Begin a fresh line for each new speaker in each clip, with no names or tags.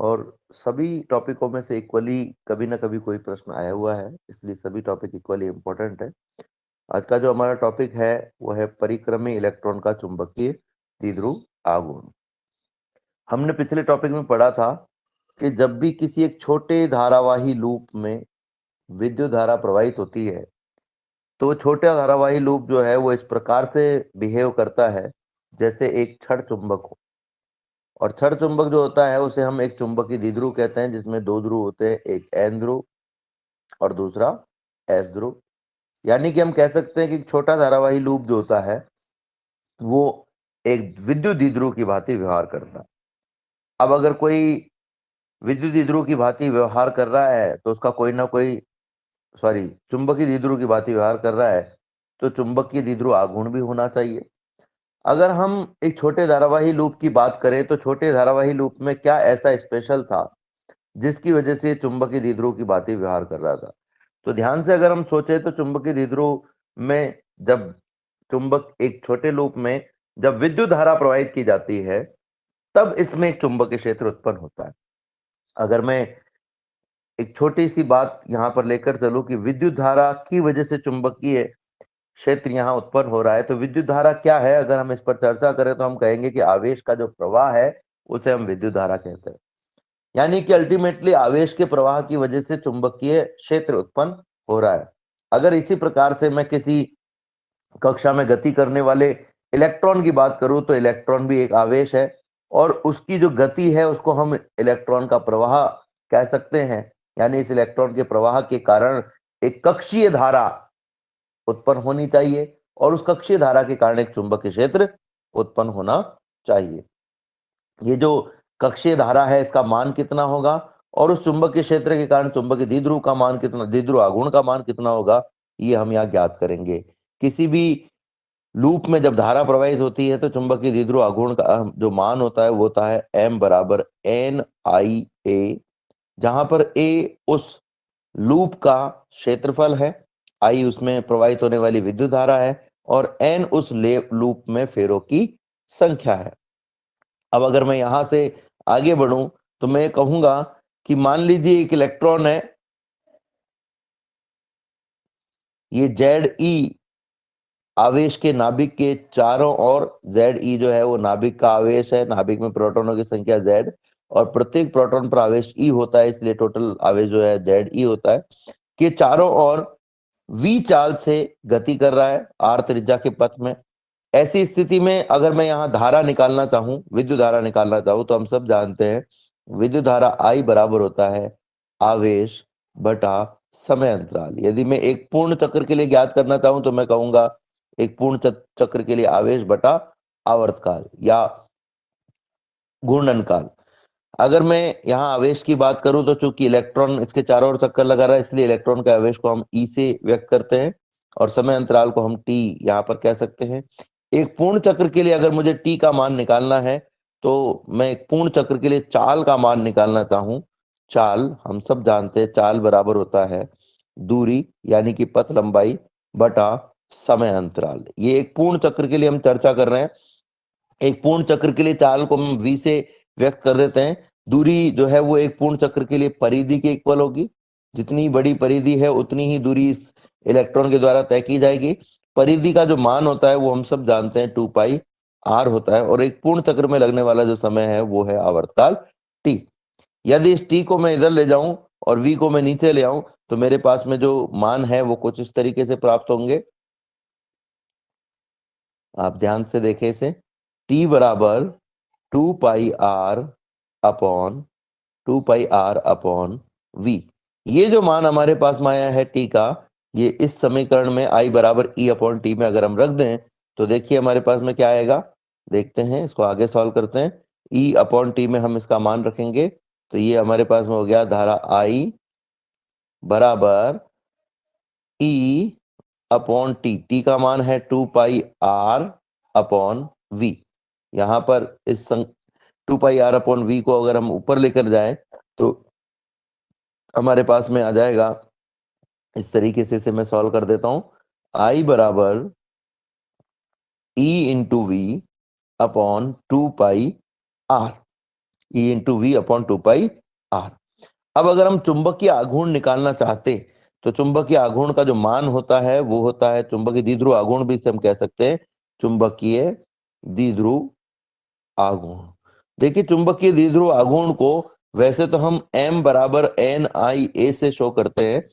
और सभी टॉपिकों में से इक्वली कभी ना कभी कोई प्रश्न आया हुआ है, इसलिए सभी टॉपिक इक्वली इम्पोर्टेंट है। आज का जो हमारा टॉपिक है वो है परिक्रमी इलेक्ट्रॉन का चुंबकीय द्विध्रुव आघूर्ण। हमने पिछले टॉपिक में पढ़ा था कि जब भी किसी एक छोटे धारावाही लूप में विद्युत धारा प्रवाहित होती है तो छोटा धारावाही लूप जो है वो इस प्रकार से बिहेव करता है जैसे एक छड़ चुंबक हो। और छड़ चुंबक जो होता है उसे हम एक चुंबकीय द्विध्रुव कहते हैं, जिसमें दो ध्रुव होते हैं, एक एन ध्रुव और दूसरा एस ध्रुव। यानी कि हम कह सकते हैं कि छोटा धारावाही लूप जो होता है वो एक विद्युत द्विध्रुव की भांति व्यवहार करता है। अब अगर कोई विद्युत द्विध्रुव की भांति व्यवहार कर रहा है तो उसका कोई ना कोई चुंबकीय द्विध्रुव की भांति व्यवहार कर रहा है तो चुंबकीय द्विध्रुव आघूर्ण भी होना चाहिए। अगर हम एक छोटे धारावाही लूप की बात करें तो छोटे धारावाही लूप में क्या ऐसा स्पेशल था जिसकी वजह से चुंबकीय द्विध्रुव की भांति व्यवहार कर रहा था। तो ध्यान से अगर हम सोचे तो चुंबकीय द्विध्रुव में जब चुंबक एक छोटे लूप में जब विद्युत धारा प्रवाहित की जाती है तब इसमें एक चुंबकीय क्षेत्र उत्पन्न होता है। अगर मैं एक छोटी सी बात यहां पर लेकर चलूं कि विद्युत धारा की वजह से चुंबकीय क्षेत्र यहाँ उत्पन्न हो रहा है, तो विद्युत धारा क्या है अगर हम इस पर चर्चा करें तो हम कहेंगे कि आवेश का जो प्रवाह है उसे हम विद्युत धारा कहते हैं। यानी कि अल्टीमेटली आवेश के प्रवाह की वजह से चुंबकीय क्षेत्र उत्पन्न हो रहा है। अगर इसी प्रकार से मैं किसी कक्षा में गति करने वाले इलेक्ट्रॉन की बात करूं तो इलेक्ट्रॉन भी एक आवेश है और उसकी जो गति है उसको हम इलेक्ट्रॉन का प्रवाह कह सकते हैं। यानी इस इलेक्ट्रॉन के प्रवाह के कारण एक कक्षीय धारा उत्पन्न होनी चाहिए और उस कक्षीय धारा के कारण एक चुंबकीय क्षेत्र उत्पन्न होना चाहिए। ये जो कक्षीय धारा है इसका मान कितना होगा और उस चुंबकीय क्षेत्र के कारण चुंबकीय द्विध्रुव का मान कितना, द्विध्रुव आघूर्ण का मान कितना होगा, ये हम यहाँ ज्ञात करेंगे। किसी भी लूप में जब धारा प्रवाहित होती है तो चुंबकीय द्विध्रुव आघूर्ण का जो मान होता है वो होता है m बराबर n i a, जहां पर a उस लूप का क्षेत्रफल है, I उसमें प्रवाहित होने वाली विद्युत धारा है और n उस लूप में फेरों की संख्या है। अब अगर मैं यहां से आगे बढ़ूं तो मैं कहूंगा कि मान लीजिए एक इलेक्ट्रॉन है, ये Ze आवेश के नाभिक के चारों ओर, Ze जो है वो नाभिक का आवेश है, नाभिक में प्रोटॉनों की संख्या Z और प्रत्येक प्रोटॉन पर आवेश E होता है, इसलिए टोटल आवेश जो है Ze होता है, कि चारों ओर V चाल से गति कर रहा है R त्रिज्या के पथ में। ऐसी स्थिति में अगर मैं यहाँ धारा निकालना चाहूं, विद्युत धारा निकालना चाहूं, तो हम सब जानते हैं विद्युत धारा I बराबर होता है आवेश बटा समय अंतराल। यदि मैं एक पूर्ण चक्र के लिए ज्ञात करना चाहूं तो मैं कहूंगा एक पूर्ण चक्र के लिए आवेश बटा आवर्तकाल या घूर्णन काल। अगर मैं यहाँ आवेश की बात करूं तो चूंकि इलेक्ट्रॉन इसके चारों ओर चक्कर लगा रहा है इसलिए इलेक्ट्रॉन के आवेश को हम ई से व्यक्त करते हैं और समय अंतराल को हम टी यहाँ पर कह सकते हैं। एक पूर्ण चक्र के लिए अगर मुझे टी का मान निकालना है तो मैं एक पूर्ण चक्र के लिए चाल का मान निकालना चाहूं, चाल हम सब जानते हैं चाल बराबर होता है दूरी यानी कि पथ लंबाई बटा समय अंतराल। ये एक पूर्ण चक्र के लिए हम चर्चा कर रहे हैं। एक पूर्ण चक्र के लिए चाल को हम v से व्यक्त कर देते हैं। दूरी जो है वो एक पूर्ण चक्र के लिए परिधि के इक्वल होगी। जितनी बड़ी परिधि है उतनी ही दूरी इस इलेक्ट्रॉन के द्वारा तय की जाएगी। परिधि का जो मान होता है वो हम सब जानते हैं 2 पाई r होता है और एक पूर्ण चक्र में लगने वाला जो समय है वो है आवर्तकाल t। यदि इस t को मैं इधर ले जाऊं और v को मैं नीचे ले आऊं तो मेरे पास में जो मान है वो कुछ इस तरीके से प्राप्त होंगे। आप ध्यान से देखें इसे, t बराबर 2 पाई r अपॉन v। ये जो मान हमारे पास में आया है t का, ये इस समीकरण में i बराबर e अपॉन टी में अगर हम रख दें तो देखिए हमारे पास में क्या आएगा। देखते हैं, इसको आगे सॉल्व करते हैं। e अपॉन टी में हम इसका मान रखेंगे तो ये हमारे पास में हो गया धारा i बराबर e अपॉन टी का मान है 2 पाई r अपॉन v। यहाँ पर इस 2 पाई r अपॉन v को अगर हम ऊपर लेकर जाएं तो हमारे पास में आ जाएगा इस तरीके से। इसे मैं सॉल्व कर देता हूं, i बराबर e into V upon 2 pi r। E into V upon 2πr। अब अगर हम चुंबकीय आघूर्ण निकालना चाहते तो चुंबकीय आघूर्ण का जो मान होता है वो होता है चुंबकीय द्विध्रुव आघूर्ण, भी इसे हम कह सकते हैं चुंबकीय द्विध्रुव आघूर्ण। देखिए चुंबकीय द्विध्रुव आघूर्ण को वैसे तो हम m बराबर n i a से शो करते हैं,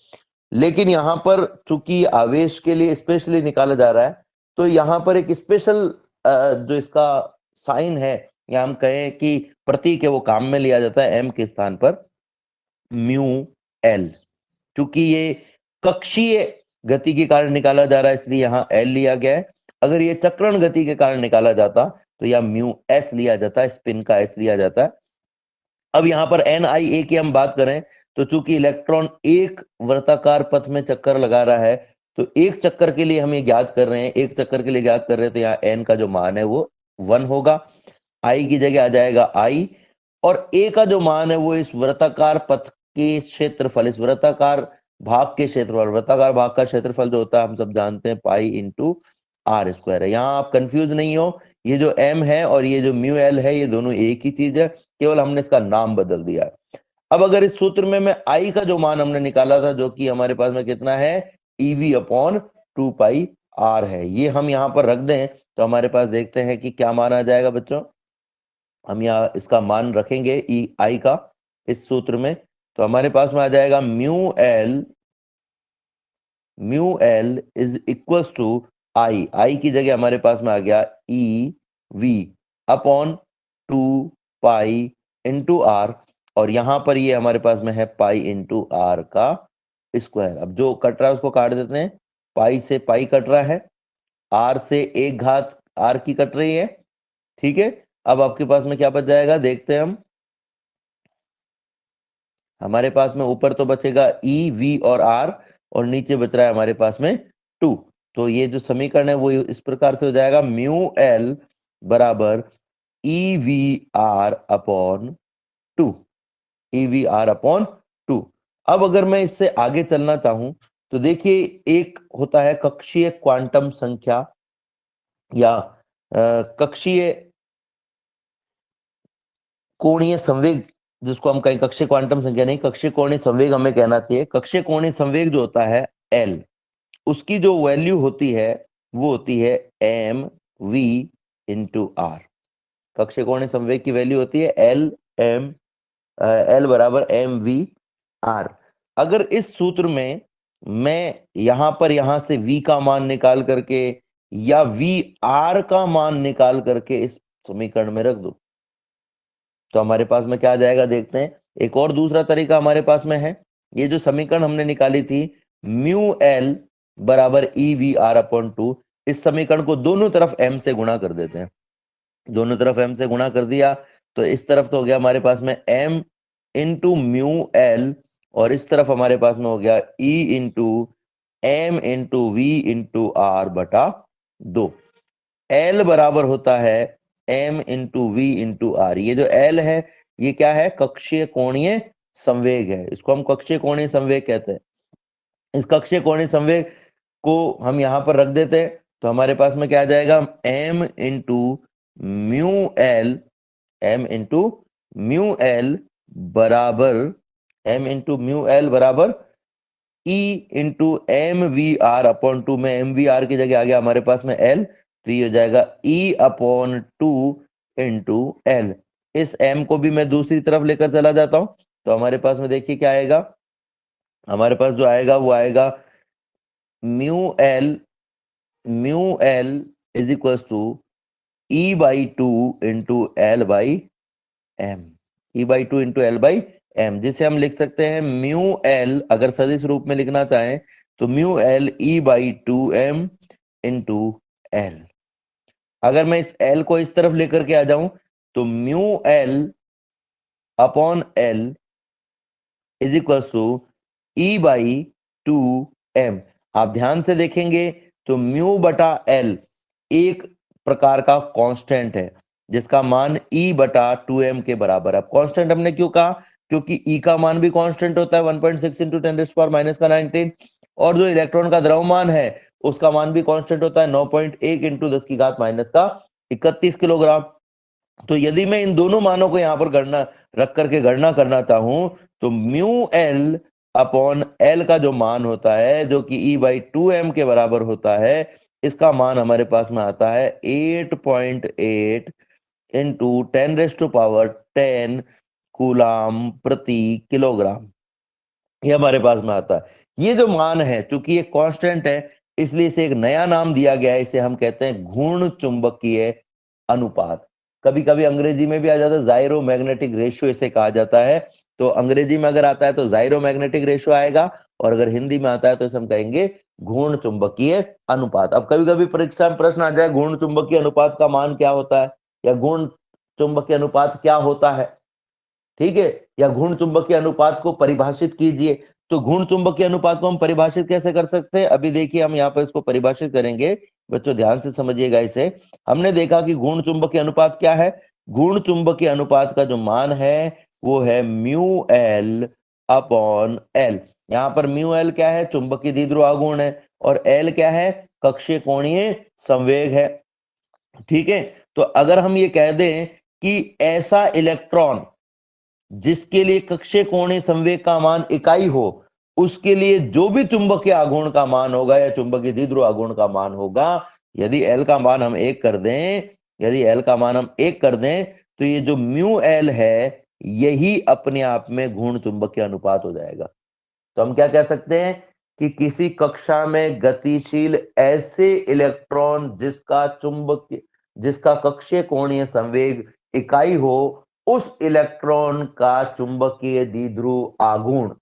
लेकिन यहाँ पर चूंकि आवेश के लिए स्पेशली निकाला जा रहा है तो यहाँ पर एक स्पेशल जो इसका साइन है या हम कहें कि प्रतीक है वो काम में लिया जाता है m के स्थान पर म्यू एल। क्योंकि ये कक्षीय गति के कारण निकाला जा रहा है इसलिए यहाँ एल लिया गया है। अगर ये चक्रण गति के कारण निकाला जाता तो यहाँ म्यू एस लिया जाता, स्पिन का एस लिया जाता। अब यहाँ पर एन आई ए की हम बात करें तो चूंकि इलेक्ट्रॉन एक वर्ताकार पथ में चक्कर लगा रहा है तो एक चक्कर के लिए हम ये ज्ञात कर रहे हैं, एक चक्कर के लिए ज्ञात कर रहे हैं तो यहाँ एन का जो मान है वो 1 होगा, आई की जगह आ जाएगा आई, और ए का जो मान है वो इस वर्ताकार पथ के क्षेत्रफल, इस वर्ताकार भाग के क्षेत्रफल, वर्ताकार भाग का क्षेत्रफल जो होता है हम सब जानते हैं पाई इंटू आर स्क्वायर है। यहाँ आप कंफ्यूज नहीं हो, ये जो एम है और ये जो म्यू एल है ये दोनों एक ही चीज है, केवल हमने इसका नाम बदल दिया है। अब अगर इस सूत्र में मैं आई का जो मान हमने निकाला था जो कि हमारे पास में कितना है ईवी अपॉन 2πr है, ये हम यहाँ पर रख दें तो हमारे पास देखते हैं कि क्या मान आ जाएगा बच्चों। हम यहाँ इसका मान रखेंगे ई आई का इस सूत्र में तो हमारे पास में आ जाएगा mu L is equal to I की जगह हमारे पास में आ गया E V upon 2π into R, और यहां पर ये हमारे पास में है पाई इंटू आर का स्क्वायर। अब जो कट रहा है उसको काट देते हैं, पाई से पाई कट रहा है, आर से एक घात आर की कट रही है, ठीक है। अब आपके पास में क्या बच जाएगा देखते हैं हम, हमारे पास में ऊपर तो बचेगा ई वी और आर और नीचे बच रहा है हमारे पास में 2। तो ये जो समीकरण है वो इस प्रकार से हो जाएगा म्यू एल बराबर E V R upon 2, E V R upon 2। अब अगर मैं इससे आगे चलना चाहूं तो देखिए एक होता है कक्षीय क्वांटम संख्या या कक्षीय कोणीय संवेग, जिसको हम कहें कक्षीय क्वांटम संख्या नहीं, कक्षीय कोणीय संवेग हमें कहना चाहिए। कक्षीय कोणीय संवेग जो होता है एल, उसकी जो वैल्यू होती है वो होती है एम वी इंटू आर। कक्षीय कोणीय संवेग की वैल्यू होती है एल बराबर एम वी आर। अगर इस सूत्र में मैं यहां से v का मान निकाल करके या वी आर का मान निकाल करके इस समीकरण में रख दूं तो हमारे पास में क्या आ जाएगा देखते हैं। एक और दूसरा तरीका हमारे पास में है, ये जो समीकरण हमने निकाली थी म्यू एल बराबर ई वी आर अपॉन 2, इस समीकरण को दोनों तरफ m से गुणा कर देते हैं। दोनों तरफ m से गुणा कर दिया तो इस तरफ तो हो गया हमारे पास में m इंटू म्यू एल और इस तरफ हमारे पास में हो गया e into M into V into R बटा 2। एल बराबर होता है m into V into R. ये जो एल है ये क्या है कक्षीय कोणीय संवेग है, इसको हम कक्षीय कोणीय संवेग कहते हैं। इस कक्षीय कोणीय संवेग को हम यहां पर रख देते हैं तो हमारे पास में क्या आ जाएगा m into mu L, m into mu L बराबर m इंटू म्यू एल बराबर E into M V R upon 2 में एम वी आर की जगह आ गया हमारे पास में L, तो ये हो जाएगा E अपॉन 2 इंटू एल। इस m को भी मैं दूसरी तरफ लेकर चला जाता हूं तो हमारे पास में देखिए क्या आएगा, हमारे पास जो आएगा वो आएगा mu L is equal to E by 2 into L by M, E by 2 into L by M, जिसे हम लिख सकते हैं म्यू एल, अगर सदिश रूप में लिखना चाहें तो mu L E by 2m into L. अगर मैं इस एल को इस तरफ लेकर के आ जाऊं तो mu L upon L is equal to E by 2m। आप ध्यान से देखेंगे तो म्यू बटा एल एक प्रकार का कांस्टेंट है जिसका मान E बटा 2m के बराबर है। अब कांस्टेंट हमने क्यों कहा, क्योंकि E का मान भी कांस्टेंट होता है 1.6 इंटू 10⁻⁻⁹ और जो इलेक्ट्रॉन का द्रव्यमान है उसका मान भी कांस्टेंट होता है 9.1 इंटू 10⁻⁻31 किलोग्राम। तो यदि मैं इन दोनों मानों को यहां पर गणना रख करके गणना करना चाहूं तो म्यू एल अपॉन एल का जो मान होता है जो कि E/2m के बराबर होता है, इसका मान हमारे पास में आता है 8.8 इंटू 10⁻10 कूलाम प्रति किलोग्राम। ये हमारे पास में आता है। ये जो मान है चूंकि ये कांस्टेंट है इसलिए इसे एक नया नाम दिया गया है, इसे हम कहते हैं घूर्ण चुंबकीय अनुपात। कभी कभी अंग्रेजी में भी आ जाता है जाइरो मैग्नेटिक रेशियो इसे कहा जाता है। तो अंग्रेजी में अगर आता है तो जाइरो मैग्नेटिक रेशियो आएगा, और अगर हिंदी में आता है तो इसे हम कहेंगे घूर्ण चुंबकीय अनुपात। अब कभी कभी परीक्षा में प्रश्न आ जाए घूर्ण चुंबकीय अनुपात का मान क्या होता है, या घूर्ण चुंबकीय अनुपात क्या होता है, ठीक है, या घूर्ण चुंबकीय अनुपात को परिभाषित कीजिए। तो घूर्ण चुंबकीय अनुपात को हम परिभाषित कैसे कर सकते हैं, अभी देखिए हम यहाँ पर इसको परिभाषित करेंगे। बच्चों ध्यान से समझिएगा इसे। हमने देखा कि घूर्ण चुंबकीय अनुपात क्या है। घूर्ण चुंबकीय अनुपात का जो मान है वो है म्यू एल अपॉन एल। यहाँ पर म्यू एल क्या है, चुंबकीय द्विध्रुव आघूर्ण है, और एल क्या है, कक्षीय कोणीय संवेग है। ठीक है, तो अगर हम ये कह दें कि ऐसा इलेक्ट्रॉन जिसके लिए कक्षीय कोणीय संवेग का मान इकाई हो, उसके लिए जो भी चुंबकीय आघूर्ण का मान होगा या चुंबकीय द्विध्रुव आघूर्ण का मान होगा, यदि एल का मान हम 1 कर दें, यदि एल का मान हम 1 कर दें तो ये जो म्यू एल है यही अपने आप में घूर्ण चुंबकीय अनुपात हो जाएगा। तो हम क्या कह सकते हैं कि किसी कक्षा में गतिशील ऐसे इलेक्ट्रॉन जिसका कक्षीय कोणीय संवेग इकाई हो, उस इलेक्ट्रॉन का चुंबकीय द्विध्रुव आघूर्ण,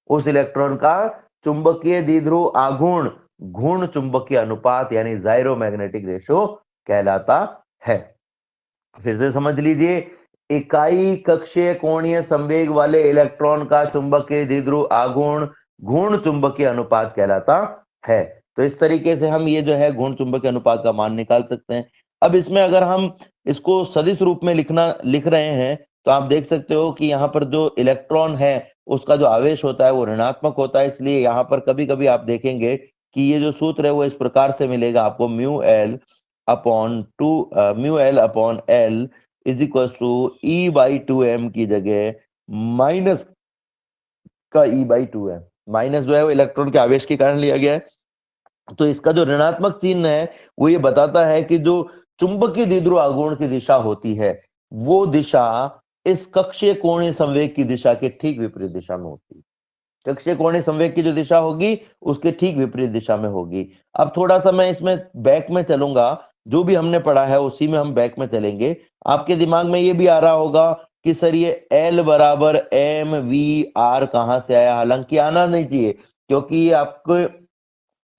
उस इलेक्ट्रॉन का चुंबकीय द्विध्रुव आघूर्ण घूर्ण चुंबकीय अनुपात यानी जाइरोमैग्नेटिक रेशियो कहलाता है। फिर से समझ लीजिए, इकाई कक्षीय कोणीय संवेग वाले इलेक्ट्रॉन का चुंबकीय द्विध्रुव आघूर्ण घूर्ण चुंबकीय अनुपात कहलाता है। तो इस तरीके से हम ये जो है घूर्ण चुंबकीय अनुपात का मान निकाल सकते हैं। अब इसमें अगर हम इसको सदिश रूप में लिख रहे हैं तो आप देख सकते हो कि यहाँ पर जो इलेक्ट्रॉन है उसका जो आवेश होता है वो ऋणात्मक होता है, इसलिए यहाँ पर कभी कभी आप देखेंगे कि ये जो सूत्र है वो इस प्रकार से मिलेगा आपको, mu L upon L is equal to E/2m की जगह माइनस का E/2m। माइनस जो है वो इलेक्ट्रॉन के आवेश के कारण लिया गया है। तो इसका जो ऋणात्मक चिन्ह है वो ये बताता है कि जो चुंबकीय द्विध्रुव आघूर्ण की दिशा होती है वो दिशा इस कक्षीय कोणीय संवेग की दिशा के ठीक विपरीत दिशा में होती है। कक्षीय कोणीय संवेग की जो दिशा होगी उसके ठीक विपरीत दिशा में होगी। अब थोड़ा सा मैं इसमें बैक में चलूंगा, जो भी हमने पढ़ा है उसी में हम बैक में चलेंगे। आपके दिमाग में ये भी आ रहा होगा कि सर ये L बराबर mv/r कहां से आया, हालांकि आना नहीं चाहिए क्योंकि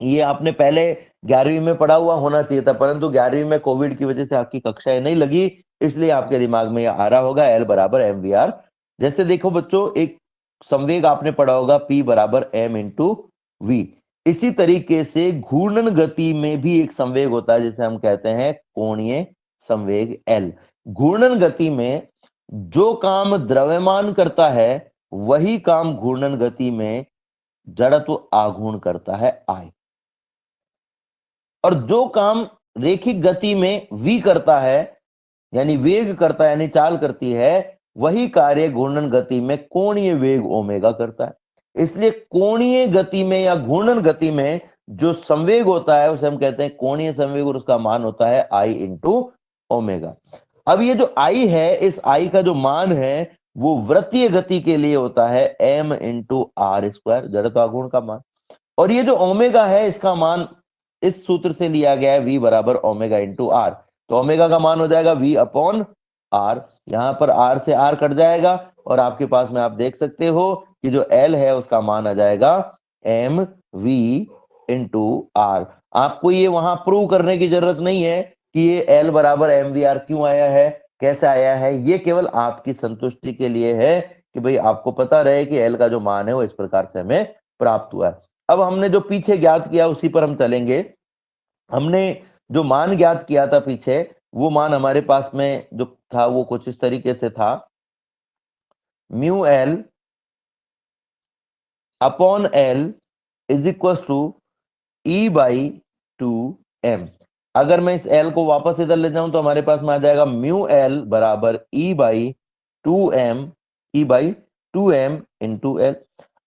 ये आपने पहले 11वीं में पढ़ा हुआ होना चाहिए था, परंतु 11वीं में कोविड की वजह से आपकी कक्षाएं नहीं लगी, इसलिए आपके दिमाग में ये आ रहा होगा L बराबर mv/r। जैसे देखो बच्चों, एक संवेग आपने पढ़ा होगा P बराबर m इंटू v। इसी तरीके से घूर्णन गति में भी एक संवेग होता है जिसे हम कहते हैं कोणीय संवेग L। घूर्णन गति में जो काम द्रव्यमान करता है वही काम घूर्णन गति में जड़त्व आघूर्ण करता है I। और जो काम रेखिक गति में v करता है यानी वेग करता है यानी चाल करती है, वही कार्य घूर्णन गति में कोणीय वेग ओमेगा करता है। इसलिए कोणीय गति में या घूर्णन गति में जो संवेग होता है उसे हम कहते हैं कोणीय संवेग, और उसका मान होता है I इंटू ओमेगा। अब ये जो I है, इस I का जो मान है वो वृत्तीय गति के लिए होता है m इंटू आर स्क्वायर, जड़त्वाघूर्ण का मान। और ये जो ओमेगा है इसका मान इस सूत्र से लिया गया है v बराबर ओमेगा इंटू आर। तो ओमेगा का मान हो जाएगा v अपॉन आर, यहां पर r से r कट जाएगा और आपके पास में आप देख सकते हो कि जो l है उसका मान आ जाएगा m v इंटू आर। आपको ये वहां प्रूव करने की जरूरत नहीं है कि ये l बराबर एम वी आर क्यों आया है, कैसे आया है, ये केवल आपकी संतुष्टि के लिए है कि भाई आपको पता रहे कि l का जो मान है वो इस प्रकार से हमें प्राप्त हुआ है। अब हमने जो पीछे ज्ञात किया उसी पर हम चलेंगे। हमने जो मान ज्ञात किया था पीछे, वो मान हमारे पास में जो था वो कुछ इस तरीके से था, mu L upon L is equal to E/2m। अगर मैं इस एल को वापस इधर ले जाऊं तो हमारे पास में आ जाएगा म्यू एल बराबर E by two M into L.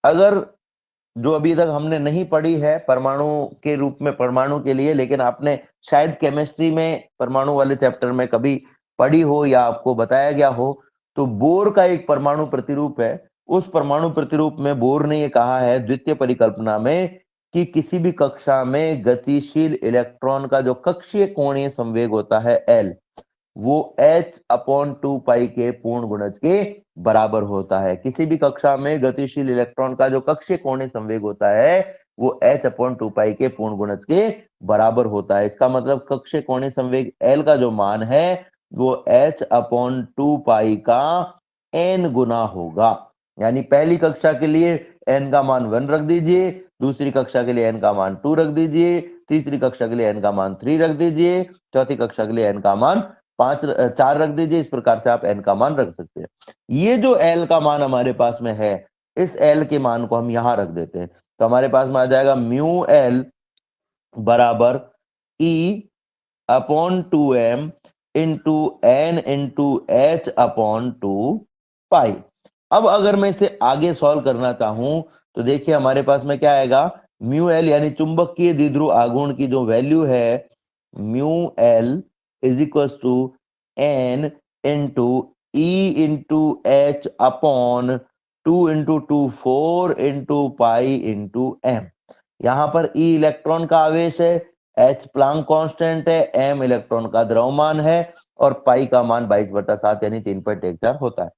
अगर जो अभी तक हमने नहीं पढ़ी है परमाणु के रूप में परमाणु के लिए, लेकिन आपने शायद केमिस्ट्री में परमाणु वाले चैप्टर में कभी पढ़ी हो या आपको बताया गया हो, तो बोर का एक परमाणु प्रतिरूप है। उस परमाणु प्रतिरूप में बोर ने ये कहा है द्वितीय परिकल्पना में कि किसी भी कक्षा में गतिशील इलेक्ट्रॉन का जो कक्षीय कोणीय संवेग होता है एल, वो h/2 पाई के पूर्ण गुणज के बराबर होता है। किसी भी कक्षा में गतिशील इलेक्ट्रॉन का जो कक्षीय कोणीय संवेग होता है वो h/2 पाई के पूर्ण गुणज के बराबर होता है। इसका मतलब कक्षीय कोणीय संवेग L का जो मान है वो h/2 पाई का n गुना होगा। यानी पहली कक्षा के लिए n का मान 1 रख दीजिए, दूसरी कक्षा के लिए n का मान 2 रख दीजिए, तीसरी कक्षा के लिए n का मान 3 रख दीजिए, चौथी कक्षा के लिए n का मान 4 रख दीजिए। इस प्रकार से आप n का मान रख सकते हैं। ये जो L का मान हमारे पास में है, इस L के मान को हम यहां रख देते हैं, तो हमारे पास में आ जाएगा म्यू L बराबर E/2m into N into h/2 पाई। अब अगर मैं इसे आगे सॉल्व करना चाहूं तो देखिए हमारे पास में क्या आएगा, म्यू एल यानी चुंबकीय द्विध्रुव आघूर्ण की जो वैल्यू है mu L is equal to N into E into H upon 2 × 2 4 × pi into M. यहां पर ई इलेक्ट्रॉन का आवेश है, एच प्लांक कांस्टेंट है, एम इलेक्ट्रॉन का द्रव्यमान है और पाई का मान 22/7 यानी 3.14 होता है।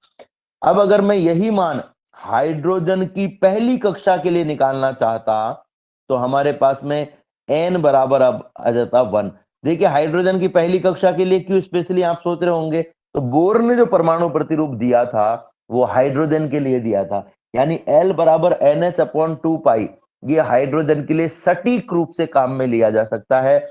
अब अगर मैं यही मान हाइड्रोजन की पहली कक्षा के लिए निकालना चाहता तो हमारे पास में n बराबर अब आ जाता 1। देखिए हाइड्रोजन की पहली कक्षा के लिए क्यों स्पेशली आप सोच रहे होंगे, तो बोर ने जो परमाणु प्रतिरूप दिया था वो हाइड्रोजन के लिए दिया था, यानी L बराबर NH/2 पाई ये हाइड्रोजन के लिए सटीक रूप से काम में लिया जा सकता है,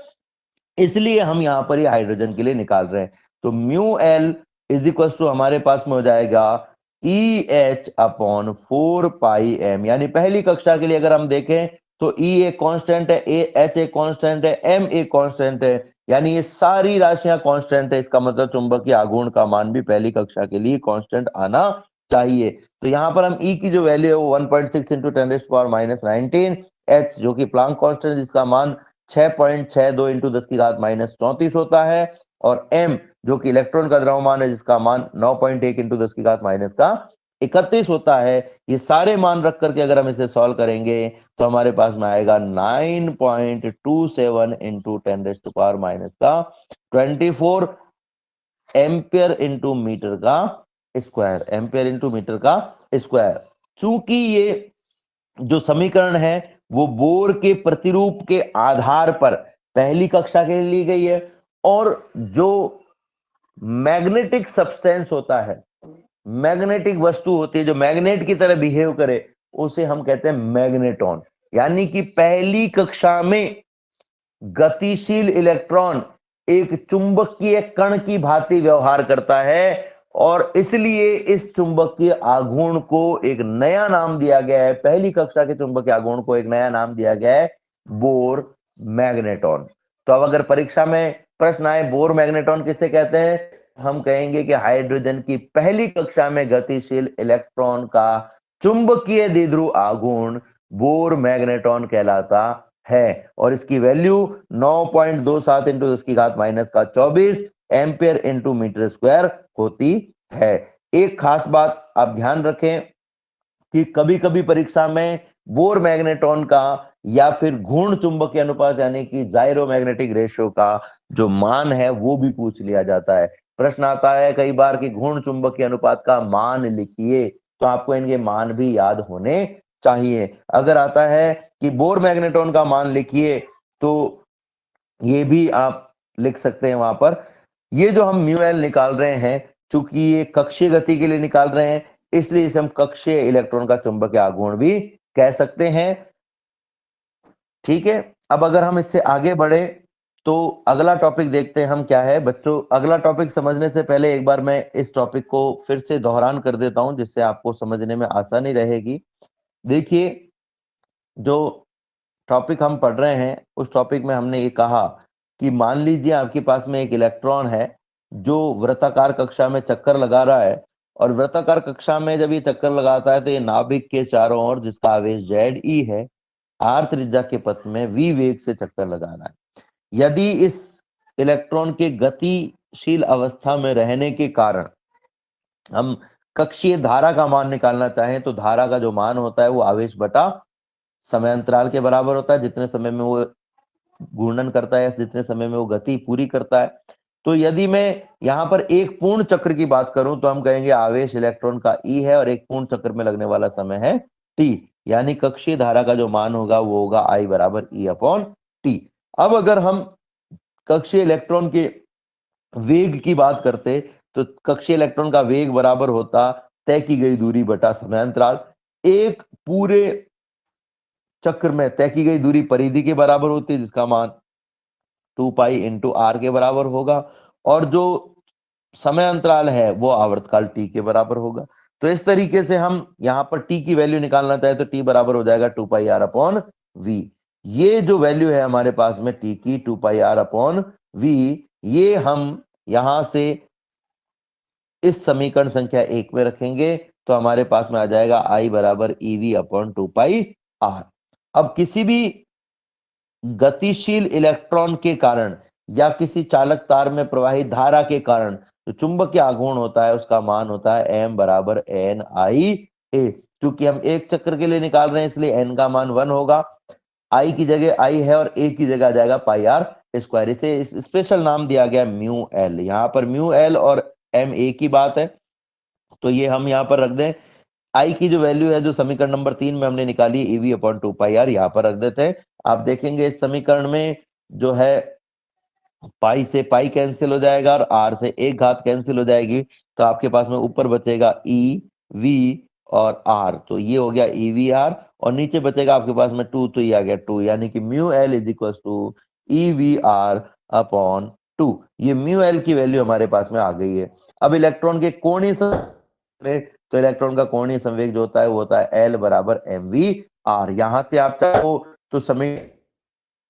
इसलिए हम यहां पर ये हाइड्रोजन के लिए निकाल रहे हैं। तो mu L is equal to हमारे पास में हो जाएगा EH/4 पाई एम। यानी पहली कक्षा के लिए अगर हम देखें तो E एक कांस्टेंट है, एच एक कांस्टेंट है, एम एक कांस्टेंट है, यानी ये सारी राशियां कांस्टेंट है। इसका मतलब चुंबकीय आघूर्ण का मान भी पहली कक्षा के लिए कांस्टेंट आना चाहिए। तो यहाँ पर हम E की जो वैल्यू है वो 1.6 × 10⁻19, H जो कि प्लांक कांस्टेंट जिसका मान 6.62 × 10⁻34 होता है, और m जो कि इलेक्ट्रॉन का द्रव्यमान है जिसका मान 9.1 × 10⁻31 होता है। ये सारे मान रख करके अगर हम इसे सॉल्व करेंगे तो हमारे पास में आएगा 9.27 × 10⁻24 एम्पियर इंटू मीटर का स्क्वायर, एम्पियर इंटू मीटर का स्क्वायर। चूंकि ये जो समीकरण है वो बोर के प्रतिरूप के आधार पर पहली कक्षा के लिए ली गई है, और जो मैग्नेटिक सब्सटेंस होता है, मैग्नेटिक वस्तु होती है जो मैग्नेट की तरह बिहेव करे, उसे हम कहते हैं मैग्नेटॉन। यानी कि पहली कक्षा में गतिशील इलेक्ट्रॉन एक चुंबकीय कण की भांति व्यवहार करता है, और इसलिए इस चुंबकीय आघूर्ण को एक नया नाम दिया गया है, पहली कक्षा के चुंबकीय आघूर्ण को एक नया नाम दिया गया है बोर मैग्नेटॉन। तो अब अगर परीक्षा में प्रश्न आए बोर मैग्नेटॉन किसे कहते हैं, हम कहेंगे कि हाइड्रोजन की पहली कक्षा में गतिशील इलेक्ट्रॉन का चुंबकीय द्विध्रुव आघूर्ण बोर मैग्नेटॉन कहलाता है, और इसकी value 9.27 × 10⁻24 ampere into metre square होती है। एक खास बात आप ध्यान रखें कि कभी कभी परीक्षा में बोर मैग्नेटॉन का या फिर घूर्ण चुंबकीय अनुपात यानी कि जाइरोमैग्नेटिक रेशियो का जो मान है वो भी पूछ लिया जाता है। प्रश्न आता है कई बार कि घूर्ण चुंबकीय अनुपात का मान लिखिए, तो आपको इनके मान भी याद होने चाहिए। अगर आता है कि बोर मैग्नेटॉन का मान लिखिए तो ये भी आप लिख सकते हैं वहां पर। ये जो हम म्यू एल निकाल रहे हैं, चूंकि ये कक्षीय गति के लिए निकाल रहे हैं, इसलिए इसे हम कक्षीय इलेक्ट्रॉन का चुंबकीय आघूर्ण भी कह सकते हैं। ठीक है, अब अगर हम इससे आगे बढ़े तो अगला टॉपिक देखते हैं हम क्या है। बच्चों अगला टॉपिक समझने से पहले एक बार मैं इस टॉपिक को फिर से दोहरान कर देता हूं जिससे आपको समझने में आसानी रहेगी। देखिए जो टॉपिक हम पढ़ रहे हैं उस टॉपिक में हमने ये कहा कि मान लीजिए आपके पास में एक इलेक्ट्रॉन है जो वृत्ताकार कक्षा में चक्कर लगा रहा है, और वृत्ताकार कक्षा में जब ये चक्कर लगाता है तो ये नाभिक के चारों ओर, जिसका आवेश Ze है, r त्रिज्या के पथ में v वेग से चक्कर लगा रहा है। यदि इस इलेक्ट्रॉन के गतिशील अवस्था में रहने के कारण हम कक्षीय धारा का मान निकालना चाहें, तो धारा का जो मान होता है वो आवेश बटा समय अंतराल के बराबर होता है, जितने समय में वो घूर्णन करता है, जितने समय में वो गति पूरी करता है। तो यदि मैं यहाँ पर एक पूर्ण चक्र की बात करूं तो हम कहेंगे आवेश इलेक्ट्रॉन का E है और एक पूर्ण चक्र में लगने वाला समय है T, यानी कक्षीय धारा का जो मान होगा वो होगा I बराबर E/T। अब अगर हम कक्षीय इलेक्ट्रॉन के वेग की बात करते तो कक्षीय इलेक्ट्रॉन का वेग बराबर होता तय की गई दूरी बटा समय अंतराल। एक पूरे चक्र में तय की गई दूरी परिधि के बराबर होती है, जिसका मान 2 पाई इंटू आर के बराबर होगा, और जो समय अंतराल है वो आवर्तकाल टी के बराबर होगा। तो इस तरीके से हम यहाँ पर टी की वैल्यू निकालना चाहे तो टी बराबर हो जाएगा 2 पाई आर अपॉन वी। ये जो वैल्यू है हमारे पास में टी की 2 पाई आर अपॉन वी, ये हम यहां से इस समीकरण संख्या 1 में रखेंगे तो हमारे पास में आ जाएगा आई बराबर ईवी अपॉन 2 पाई आर। अब किसी भी गतिशील इलेक्ट्रॉन के कारण या किसी चालक तार में प्रवाहित धारा के कारण जो चुंबकीय आघूर्ण होता है उसका मान होता है m बराबर n आई ए। क्योंकि हम एक चक्र के लिए निकाल रहे हैं इसलिए n का मान 1 होगा, I की जगह I है और A की जगह आ जाएगा पाई आर स्क्वायर। इसे स्पेशल नाम दिया गया म्यू एल। यहाँ पर म्यू एल और एम ए की बात है तो ये हम यहाँ पर रख दें। आई की जो वैल्यू है जो समीकरण नंबर 3 में हमने निकाली ईवी अपॉन 2 पाई आर, यहाँ पर रख देते हैं। आप देखेंगे इस समीकरण में जो है पाई से पाई कैंसिल हो जाएगा और आर से एक घात कैंसिल हो जाएगी, तो आपके पास में ऊपर बचेगा ई वी और आर, तो ये हो गया ई वी आर, और नीचे बचेगा आपके पास में 2, तो ये आ गया 2, यानी कि mu L is equal to E V R upon 2। ये म्यू एल की वैल्यू हमारे पास में आ गई है। अब इलेक्ट्रॉन के कोणीय तो इलेक्ट्रॉन का कोणीय संवेग जो होता है वो होता है एल बराबर एम वी आर। यहां से आप चाहो तो समय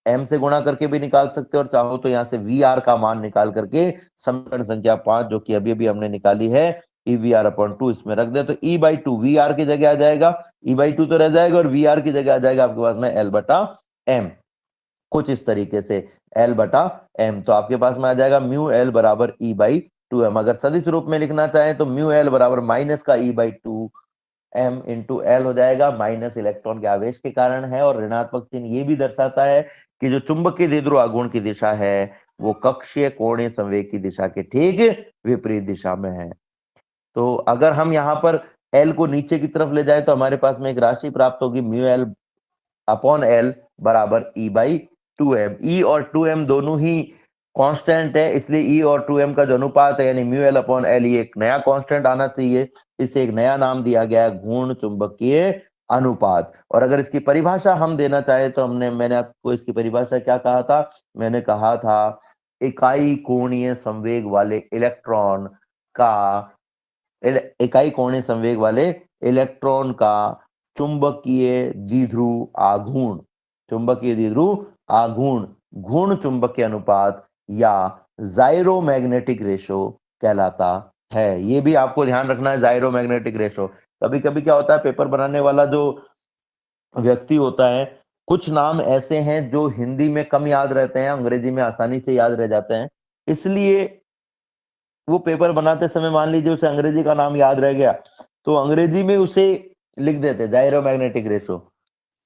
m से गुणा करके भी निकाल सकते हो और चाहो तो यहाँ से वी आर का मान निकाल करके समीकरण संख्या 5 जो कि अभी अभी हमने निकाली है ई वी आर अपॉन 2 इसमें रख दे तो ई बाई टू वी आर की जगह आ जाएगा, ई बाई टू तो रह जाएगा और वी आर की जगह आ जाएगा आपके पास में एल बटा एम, कुछ इस तरीके से एल बटा एम। तो आपके पास में आ जाएगा म्यू एल बराबर ई बाई टू एम। अगर सदिश रूप में लिखना चाहें तो म्यू एल बराबर माइनस का E by two M into L हो जाएगा, माइनस इलेक्ट्रॉन के आवेश के कारण है, और ऋणात्मक चिन्ह ये भी दर्शाता है कि जो चुंबकीय द्विध्रुव आघूर्ण की दिशा है वो कक्षीय कोणीय संवेग की दिशा के ठीक विपरीत दिशा में है। तो अगर हम यहाँ पर एल को नीचे की तरफ ले जाए तो हमारे पास में एक राशि प्राप्त होगी म्यू एल अपॉन एल बराबर ई बाई टू एम। ई और टू एम दोनों ही कांस्टेंट है, इसलिए ई और टू एम का जो अनुपात है यानी म्यू एल अपॉन एल, ये एक नया कांस्टेंट आना चाहिए। इसे एक नया नाम दिया गया है घूर्ण चुंबकीय अनुपात। और अगर इसकी परिभाषा हम देना चाहे तो मैंने आपको इसकी परिभाषा क्या कहा था, मैंने कहा था इकाई कोणीय संवेग वाले इलेक्ट्रॉन का इकाई कोणीय संवेग वाले इलेक्ट्रॉन का चुंबकीय द्विध्रुव आघूर्ण, चुंबकीय द्विध्रुव आघूर्ण घूर्ण चुंबकीय अनुपात या जाइरोमैग्नेटिक रेशो कहलाता है। ये भी आपको ध्यान रखना है, जाइरोमैग्नेटिक रेशो। कभी कभी क्या होता है, पेपर बनाने वाला जो व्यक्ति होता है, कुछ नाम ऐसे हैं जो हिंदी में कम याद रहते हैं, अंग्रेजी में आसानी से याद रह जाते हैं, इसलिए वो पेपर बनाते समय मान लीजिए उसे अंग्रेजी का नाम याद रह गया तो अंग्रेजी में उसे लिख देते जाइरोमैग्नेटिक रेशो,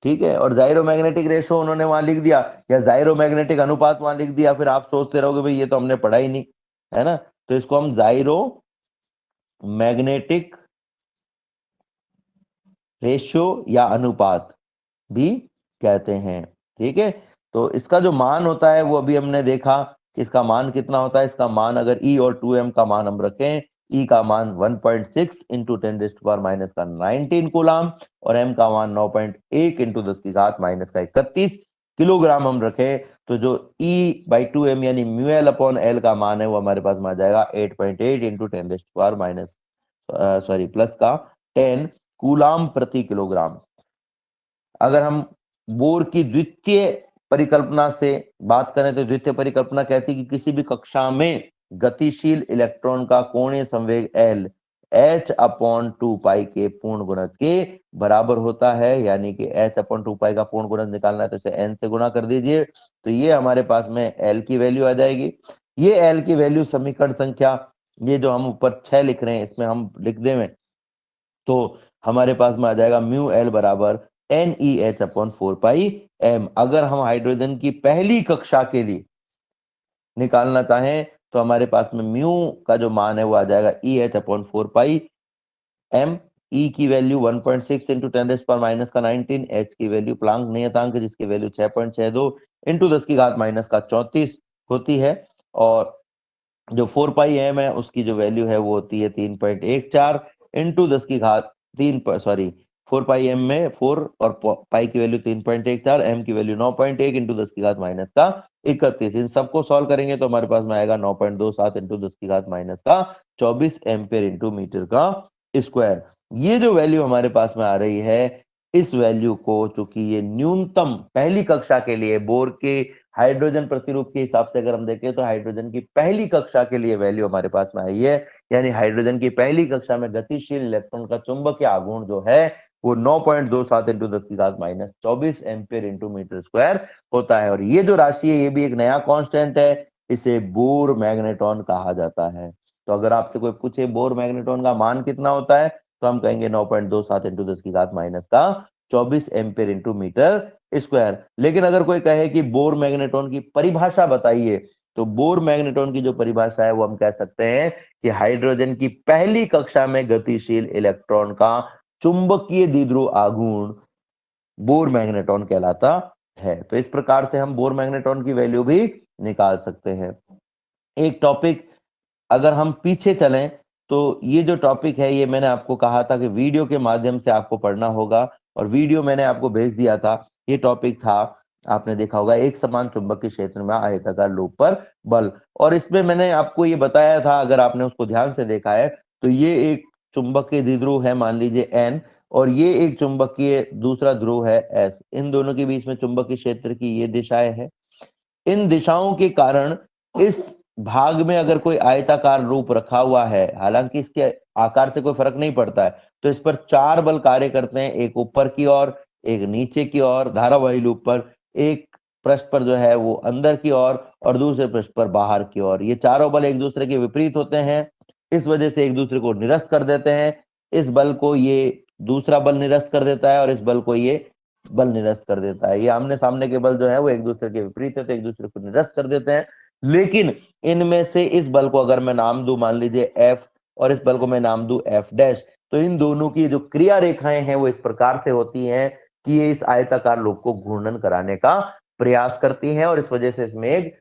ठीक है। और जाइरोमैग्नेटिक रेशो उन्होंने वहां लिख दिया या जाइरोमैग्नेटिक अनुपात वहां लिख दिया, फिर आप सोचते रहोगे भाई ये तो हमने पढ़ा ही नहीं, है ना। तो इसको हम जाइरो मैग्नेटिक रेशियो या अनुपात भी कहते हैं, ठीक है। तो इसका जो मान होता है वो अभी हमने देखा कि इसका मान कितना होता है। इसका मान अगर E और 2m का मान हम रखें, E का मान 1.6 इंटू 10 का 19 कूलाम और m का मान 9.1 इंटू 10 की घात माइनस का 31 किलोग्राम हम रखें, तो जो E बाई 2m यानी म्यू एल अपॉन एल का मान है वो हमारे पास में आ जाएगा 8.8 इंटू 10 माइनस प्लस का 10 कूलाम प्रति किलोग्राम। अगर हम बोर की द्वितीय परिकल्पना से बात करें तो द्वितीय परिकल्पना कहती है कि किसी भी कक्षा में गतिशील इलेक्ट्रॉन का कोणीय संवेग L h/2 पाई के पूर्ण गुणज के बराबर होता है, यानी कि h/2 पाई का पूर्ण गुणज निकालना है तो इसे n से गुणा कर दीजिए, तो ये हमारे पास में L की वैल्यू आ जाएगी। ये L की वैल्यू समीकरण संख्या, ये जो हम ऊपर 6 लिख रहे हैं इसमें हम लिख दें तो हमारे पास में आ जाएगा म्यू एल बराबर NeH/4 पाई m। अगर हम हाइड्रोजन की पहली कक्षा के लिए निकालना चाहें तो हमारे पास में म्यू का जो मान है वो आ जाएगा EH/4 पाई m। E की वैल्यू 1.6 इंटू 10⁻⁻⁻19, H की वैल्यू प्लांक नियतांक जिसकी वैल्यू 6.62 इंटू 10⁻⁻34 होती है, और जो 4 पाई m है उसकी जो वैल्यू है वो होती है 3.14 इंटू 10⁻³ सॉरी 4 पाई m में 4 और पाई की वैल्यू 3.14, m की वैल्यू 9.1 इंटू 10⁻⁻31। इन सबको सॉल्व करेंगे तो हमारे पास में आएगा 9.27 इंटू 10⁻⁻24 एम्पियर इंटू मीटर का स्क्वायर। ये जो वैल्यू हमारे पास में आ रही है, इस वैल्यू को, चूंकि ये न्यूनतम पहली कक्षा के लिए बोर के हाइड्रोजन प्रतिरूप के हिसाब से अगर हम देखें तो हाइड्रोजन की पहली कक्षा के लिए वैल्यू हमारे पास में आई है, यानी हाइड्रोजन की पहली कक्षा में गतिशील इलेक्ट्रॉन का चुंबकीय आघूर्ण जो है वो 9.27 into 10⁻⁻24 ampere into metre square होता है। और ये जो राशि है ये भी एक नया कांस्टेंट है, इसे बोर मैग्नेटॉन कहा जाता है। तो अगर आपसे कोई पूछे बोर मैग्नेटॉन का मान कितना होता है तो हम कहेंगे 9.27 into 10⁻⁻24 ampere into metre square. लेकिन अगर कोई कहे कि बोर मैग्नेटॉन की परिभाषा बताइए, तो बोर मैग्नेटॉन की जो परिभाषा है वो हम कह सकते हैं कि हाइड्रोजन की पहली कक्षा में गतिशील इलेक्ट्रॉन का चुंबकीय द्विध्रुव आघूर्ण बोर मैग्नेटॉन कहलाता है। तो इस प्रकार से हम बोर मैग्नेटॉन की वैल्यू भी निकाल सकते हैं। एक टॉपिक अगर हम पीछे चलें तो ये जो टॉपिक है ये मैंने आपको कहा था कि वीडियो के माध्यम से आपको पढ़ना होगा, और वीडियो मैंने आपको भेज दिया था। ये टॉपिक था, आपने देखा होगा, एक समान चुंबकीय क्षेत्र में आयताकार लूप पर बल। और इसमें मैंने आपको ये बताया था, अगर आपने उसको ध्यान से देखा है तो ये एक चुंबकीय द्विध्रुव है मान लीजिए N, और ये एक चुंबकीय दूसरा ध्रुव है S। इन दोनों के बीच में चुंबकीय क्षेत्र की ये दिशाएं हैं। इन दिशाओं के कारण इस भाग में अगर कोई आयताकार रूप रखा हुआ है, हालांकि इसके आकार से कोई फर्क नहीं पड़ता है, तो इस पर 4 बल कार्य करते हैं, एक ऊपर की ओर, एक नीचे की ओर धारावाही लूप पर, एक पृष्ठ पर जो है वो अंदर की ओर, और दूसरे पृष्ठ पर बाहर की ओर। ये चारों बल एक दूसरे के विपरीत होते हैं, इस वजह से एक दूसरे को निरस्त कर देते हैं। इस बल को ये दूसरा बल निरस्त कर देता है और इस बल को ये बल निरस्त कर देता है। ये आमने सामने के बल जो है वो एक दूसरे के विपरीत है तो एक दूसरे को निरस्त कर देते हैं। लेकिन इनमें से इस बल को अगर मैं नाम दूं मान लीजिए F, और इस बल को मैं नाम दूं F', तो इन दोनों की जो क्रिया रेखाएं हैं वो इस प्रकार से होती हैं कि ये इस आयताकार लूप को घूर्णन कराने का प्रयास करती हैं, और इस वजह से इसमें एक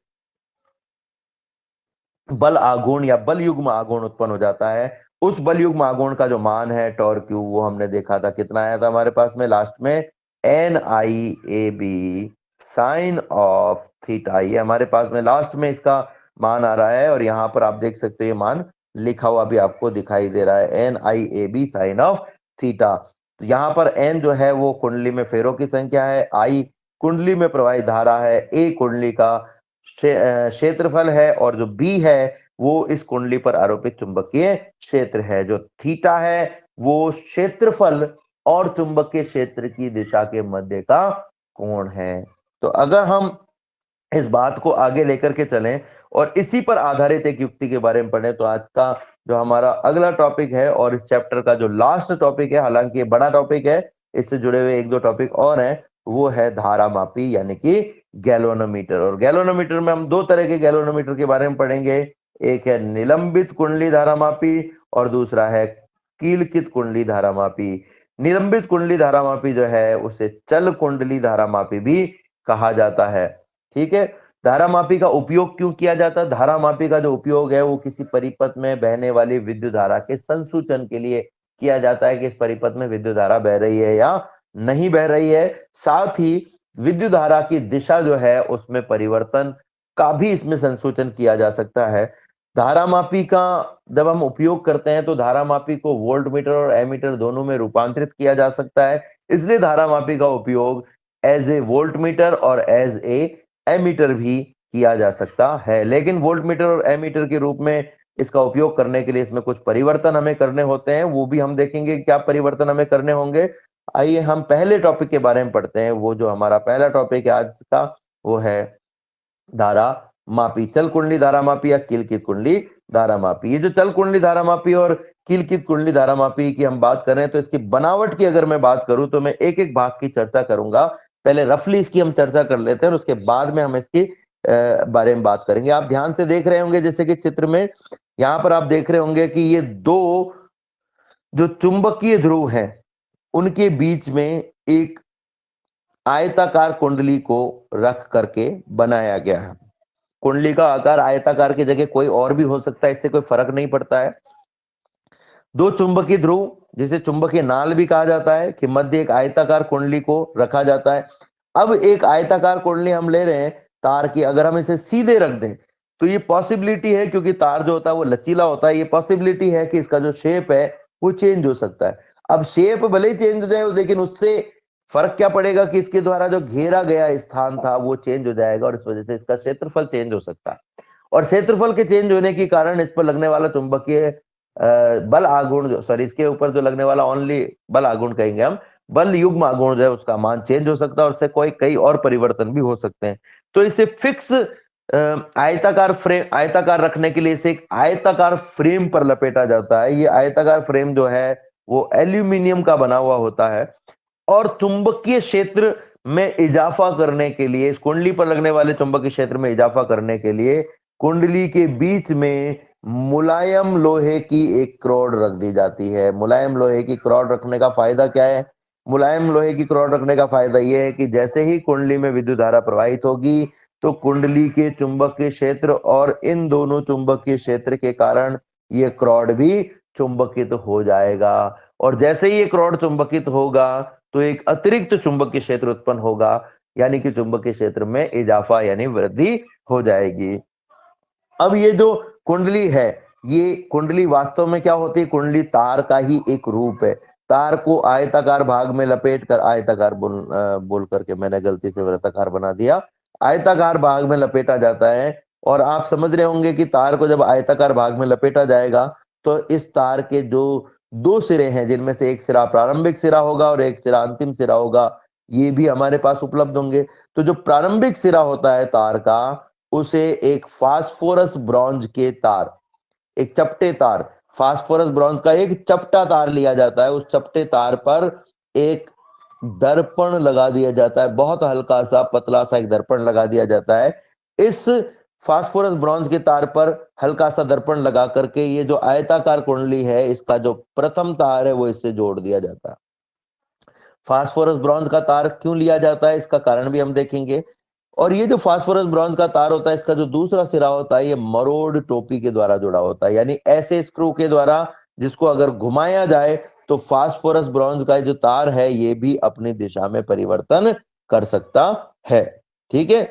बल आघूर्ण या बल युग्म आघूर्ण उत्पन्न हो जाता है। उस बल युग्म आघूर्ण का जो मान है टॉर क्यू, वो हमने देखा था कितना आया था हमारे पास में लास्ट में NIAB साइन ऑफ थीटा। ये हमारे पास में लास्ट में इसका मान आ रहा है, और यहाँ पर आप देख सकते हैं ये मान लिखा हुआ भी आपको दिखाई दे रहा है NIAB साइन ऑफ थीटा। तो यहाँ पर N जो है वो कुंडली में फेरों की संख्या है, I कुंडली में प्रवाहित धारा है, A कुंडली का क्षेत्रफल है, और जो बी है वो इस कुंडली पर आरोपित चुंबकीय क्षेत्र है। जो थीटा है वो क्षेत्रफल और चुंबकीय क्षेत्र की दिशा के मध्य का कोण है। तो अगर हम इस बात को आगे लेकर के चलें और इसी पर आधारित एक युक्ति के बारे में पढ़ें, तो आज का जो हमारा अगला टॉपिक है और इस चैप्टर का जो लास्ट टॉपिक है, हालांकि ये बड़ा टॉपिक है, इससे जुड़े हुए एक दो टॉपिक और हैं, वो है धारामापी यानी कि गैल्वेनोमीटर। और गैल्वेनोमीटर में हम दो तरह के गैल्वेनोमीटर के बारे में पढ़ेंगे, एक है निलंबित कुंडली धारामापी और दूसरा है कीलकित कुंडली धारामापी। निलंबित कुंडली धारामापी जो है उसे चल कुंडली धारामापी भी कहा जाता है। ठीक है, धारामापी का उपयोग क्यों किया जाता है? धारामापी का जो उपयोग है वो किसी परिपथ में बहने वाली विद्युत धारा के संसूचन के लिए किया जाता है कि इस परिपथ में विद्युत धारा बह रही है या नहीं बह रही है। साथ ही विद्युत धारा की दिशा जो है उसमें परिवर्तन का भी इसमें संसूचन किया जा सकता है। धारामापी का जब हम उपयोग करते हैं तो धारामापी को वोल्टमीटर और एमीटर दोनों में रूपांतरित किया जा सकता है, इसलिए धारामापी का उपयोग एज ए वोल्ट मीटर और एज ए एमीटर भी किया जा सकता है। लेकिन वोल्ट मीटर और एमीटर के रूप में इसका उपयोग करने के लिए इसमें कुछ परिवर्तन हमें करने होते हैं, वो भी हम देखेंगे क्या परिवर्तन हमें करने होंगे। आइए हम पहले टॉपिक के बारे में पढ़ते हैं। वो जो हमारा पहला टॉपिक है आज का, वो है धारा मापी, चल कुंडली धारा मापी या किलकित कुंडली धारा मापी। ये जो चल कुंडली धारा मापी और किलकित कुंडली धारा मापी की हम बात करें तो इसकी बनावट की अगर मैं बात करूं तो मैं एक एक भाग की चर्चा करूंगा। पहले रफली इसकी हम चर्चा कर लेते हैं और उसके बाद में हम इसकी बारे में बात करेंगे। आप ध्यान से देख रहे होंगे जैसे कि चित्र में यहां पर आप देख रहे होंगे कि ये दो जो चुंबकीय ध्रुव हैं उनके बीच में एक आयताकार कुंडली को रख करके बनाया गया है। कुंडली का आकार आयताकार की जगह कोई और भी हो सकता है, इससे कोई फर्क नहीं पड़ता है। दो चुंबकीय ध्रुव जिसे चुंबकीय नाल भी कहा जाता है कि मध्य एक आयताकार कुंडली को रखा जाता है। अब एक आयताकार कुंडली हम ले रहे हैं तार की, अगर हम इसे सीधे रख दें तो ये पॉसिबिलिटी है, क्योंकि तार जो होता है वो लचीला होता है, ये पॉसिबिलिटी है कि इसका जो शेप है वो चेंज हो सकता है। अब शेप भले ही चेंज हो जाए लेकिन उससे फर्क क्या पड़ेगा कि इसके द्वारा जो घेरा गया स्थान था वो चेंज हो जाएगा और इस वजह से इसका क्षेत्रफल चेंज हो सकता है। और क्षेत्रफल के चेंज होने के कारण इस पर लगने वाला चुंबकीय बल आघूर्ण, सॉरी इसके ऊपर जो लगने वाला ओनली बल आघूर्ण कहेंगे हम, बल युग्म आघूर्ण जो है उसका मान चेंज हो सकता है और उससे कोई कई और परिवर्तन भी हो सकते हैं। तो इसे फिक्स आयताकार रखने के लिए इसे एक आयताकार फ्रेम पर लपेटा जाता है। ये आयताकार फ्रेम जो है वो एल्यूमिनियम का बना हुआ होता है और चुंबकीय क्षेत्र में इजाफा करने के लिए, इस कुंडली पर लगने वाले चुंबकीय क्षेत्र में इजाफा करने के लिए कुंडली के बीच में मुलायम लोहे की एक रॉड रख दी जाती है। मुलायम लोहे की रॉड रखने का फायदा क्या है? मुलायम लोहे की रॉड रखने का फायदा यह है कि जैसे ही कुंडली में विद्युत धारा प्रवाहित होगी तो कुंडली के चुंबकीय क्षेत्र और इन दोनों चुंबकीय क्षेत्र के कारण ये रॉड भी चुंबकित हो जाएगा। और जैसे ही एक रॉड चुंबकित होगा तो एक अतिरिक्त चुंबकीय क्षेत्र उत्पन्न होगा, यानी कि चुंबकीय क्षेत्र में इजाफा यानी वृद्धि हो जाएगी। अब ये जो कुंडली है, ये कुंडली वास्तव में क्या होती है? कुंडली तार का ही एक रूप है। तार को आयताकार भाग में लपेट कर, आयताकार बोल करके मैंने गलती से वृत्ताकार बना दिया, आयताकार भाग में लपेटा जाता है। और आप समझ रहे होंगे कि तार को जब आयताकार भाग में लपेटा जाएगा तो इस तार के जो दो सिरे हैं, जिनमें से एक सिरा प्रारंभिक सिरा होगा और एक सिरा अंतिम सिरा होगा, ये भी हमारे पास उपलब्ध होंगे। तो जो प्रारंभिक सिरा होता है तार का, उसे एक फास्फोरस ब्रॉन्ज के तार, एक चपटे तार, फास्फोरस ब्रॉन्ज का एक चपटा तार लिया जाता है। उस चपटे तार पर एक दर्पण लगा दिया जाता है, बहुत हल्का सा पतला सा एक दर्पण लगा दिया जाता है। इस फास्फोरस ब्रॉन्ज के तार पर हल्का सा दर्पण लगा करके ये जो आयताकार कुंडली है इसका जो प्रथम तार है वो इससे जोड़ दिया जाता है। फास्फोरस ब्रॉन्ज का तार क्यों लिया जाता है इसका कारण भी हम देखेंगे। और ये जो फास्फोरस ब्रॉन्ज का तार होता है इसका जो दूसरा सिरा होता है ये मरोड़ टोपी के द्वारा जुड़ा होता है, यानी ऐसे स्क्रू के द्वारा जिसको अगर घुमाया जाए तो फास्फोरस ब्रॉन्ज का जो तार है ये भी अपनी दिशा में परिवर्तन कर सकता है। ठीक है।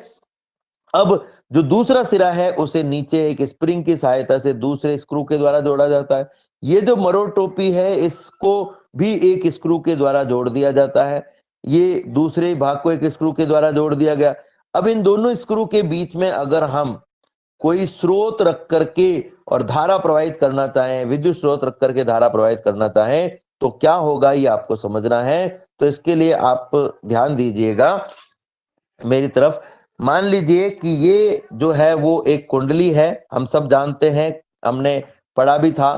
अब जो दूसरा सिरा है उसे नीचे एक स्प्रिंग की सहायता से दूसरे स्क्रू के द्वारा जोड़ा जाता है। ये जो मरोड़ टोपी है इसको भी एक स्क्रू के द्वारा जोड़ दिया जाता है। ये दूसरे भाग को एक स्क्रू के द्वारा जोड़ दिया गया। अब इन दोनों स्क्रू के बीच में अगर हम कोई स्रोत रख करके और धारा प्रवाहित करना चाहें, विद्युत स्रोत रख करके धारा प्रवाहित करना चाहें तो क्या होगा ये आपको समझना है। तो इसके लिए आप ध्यान दीजिएगा मेरी तरफ। मान लीजिए कि ये जो है वो एक कुंडली है, हम सब जानते हैं, हमने पढ़ा भी था।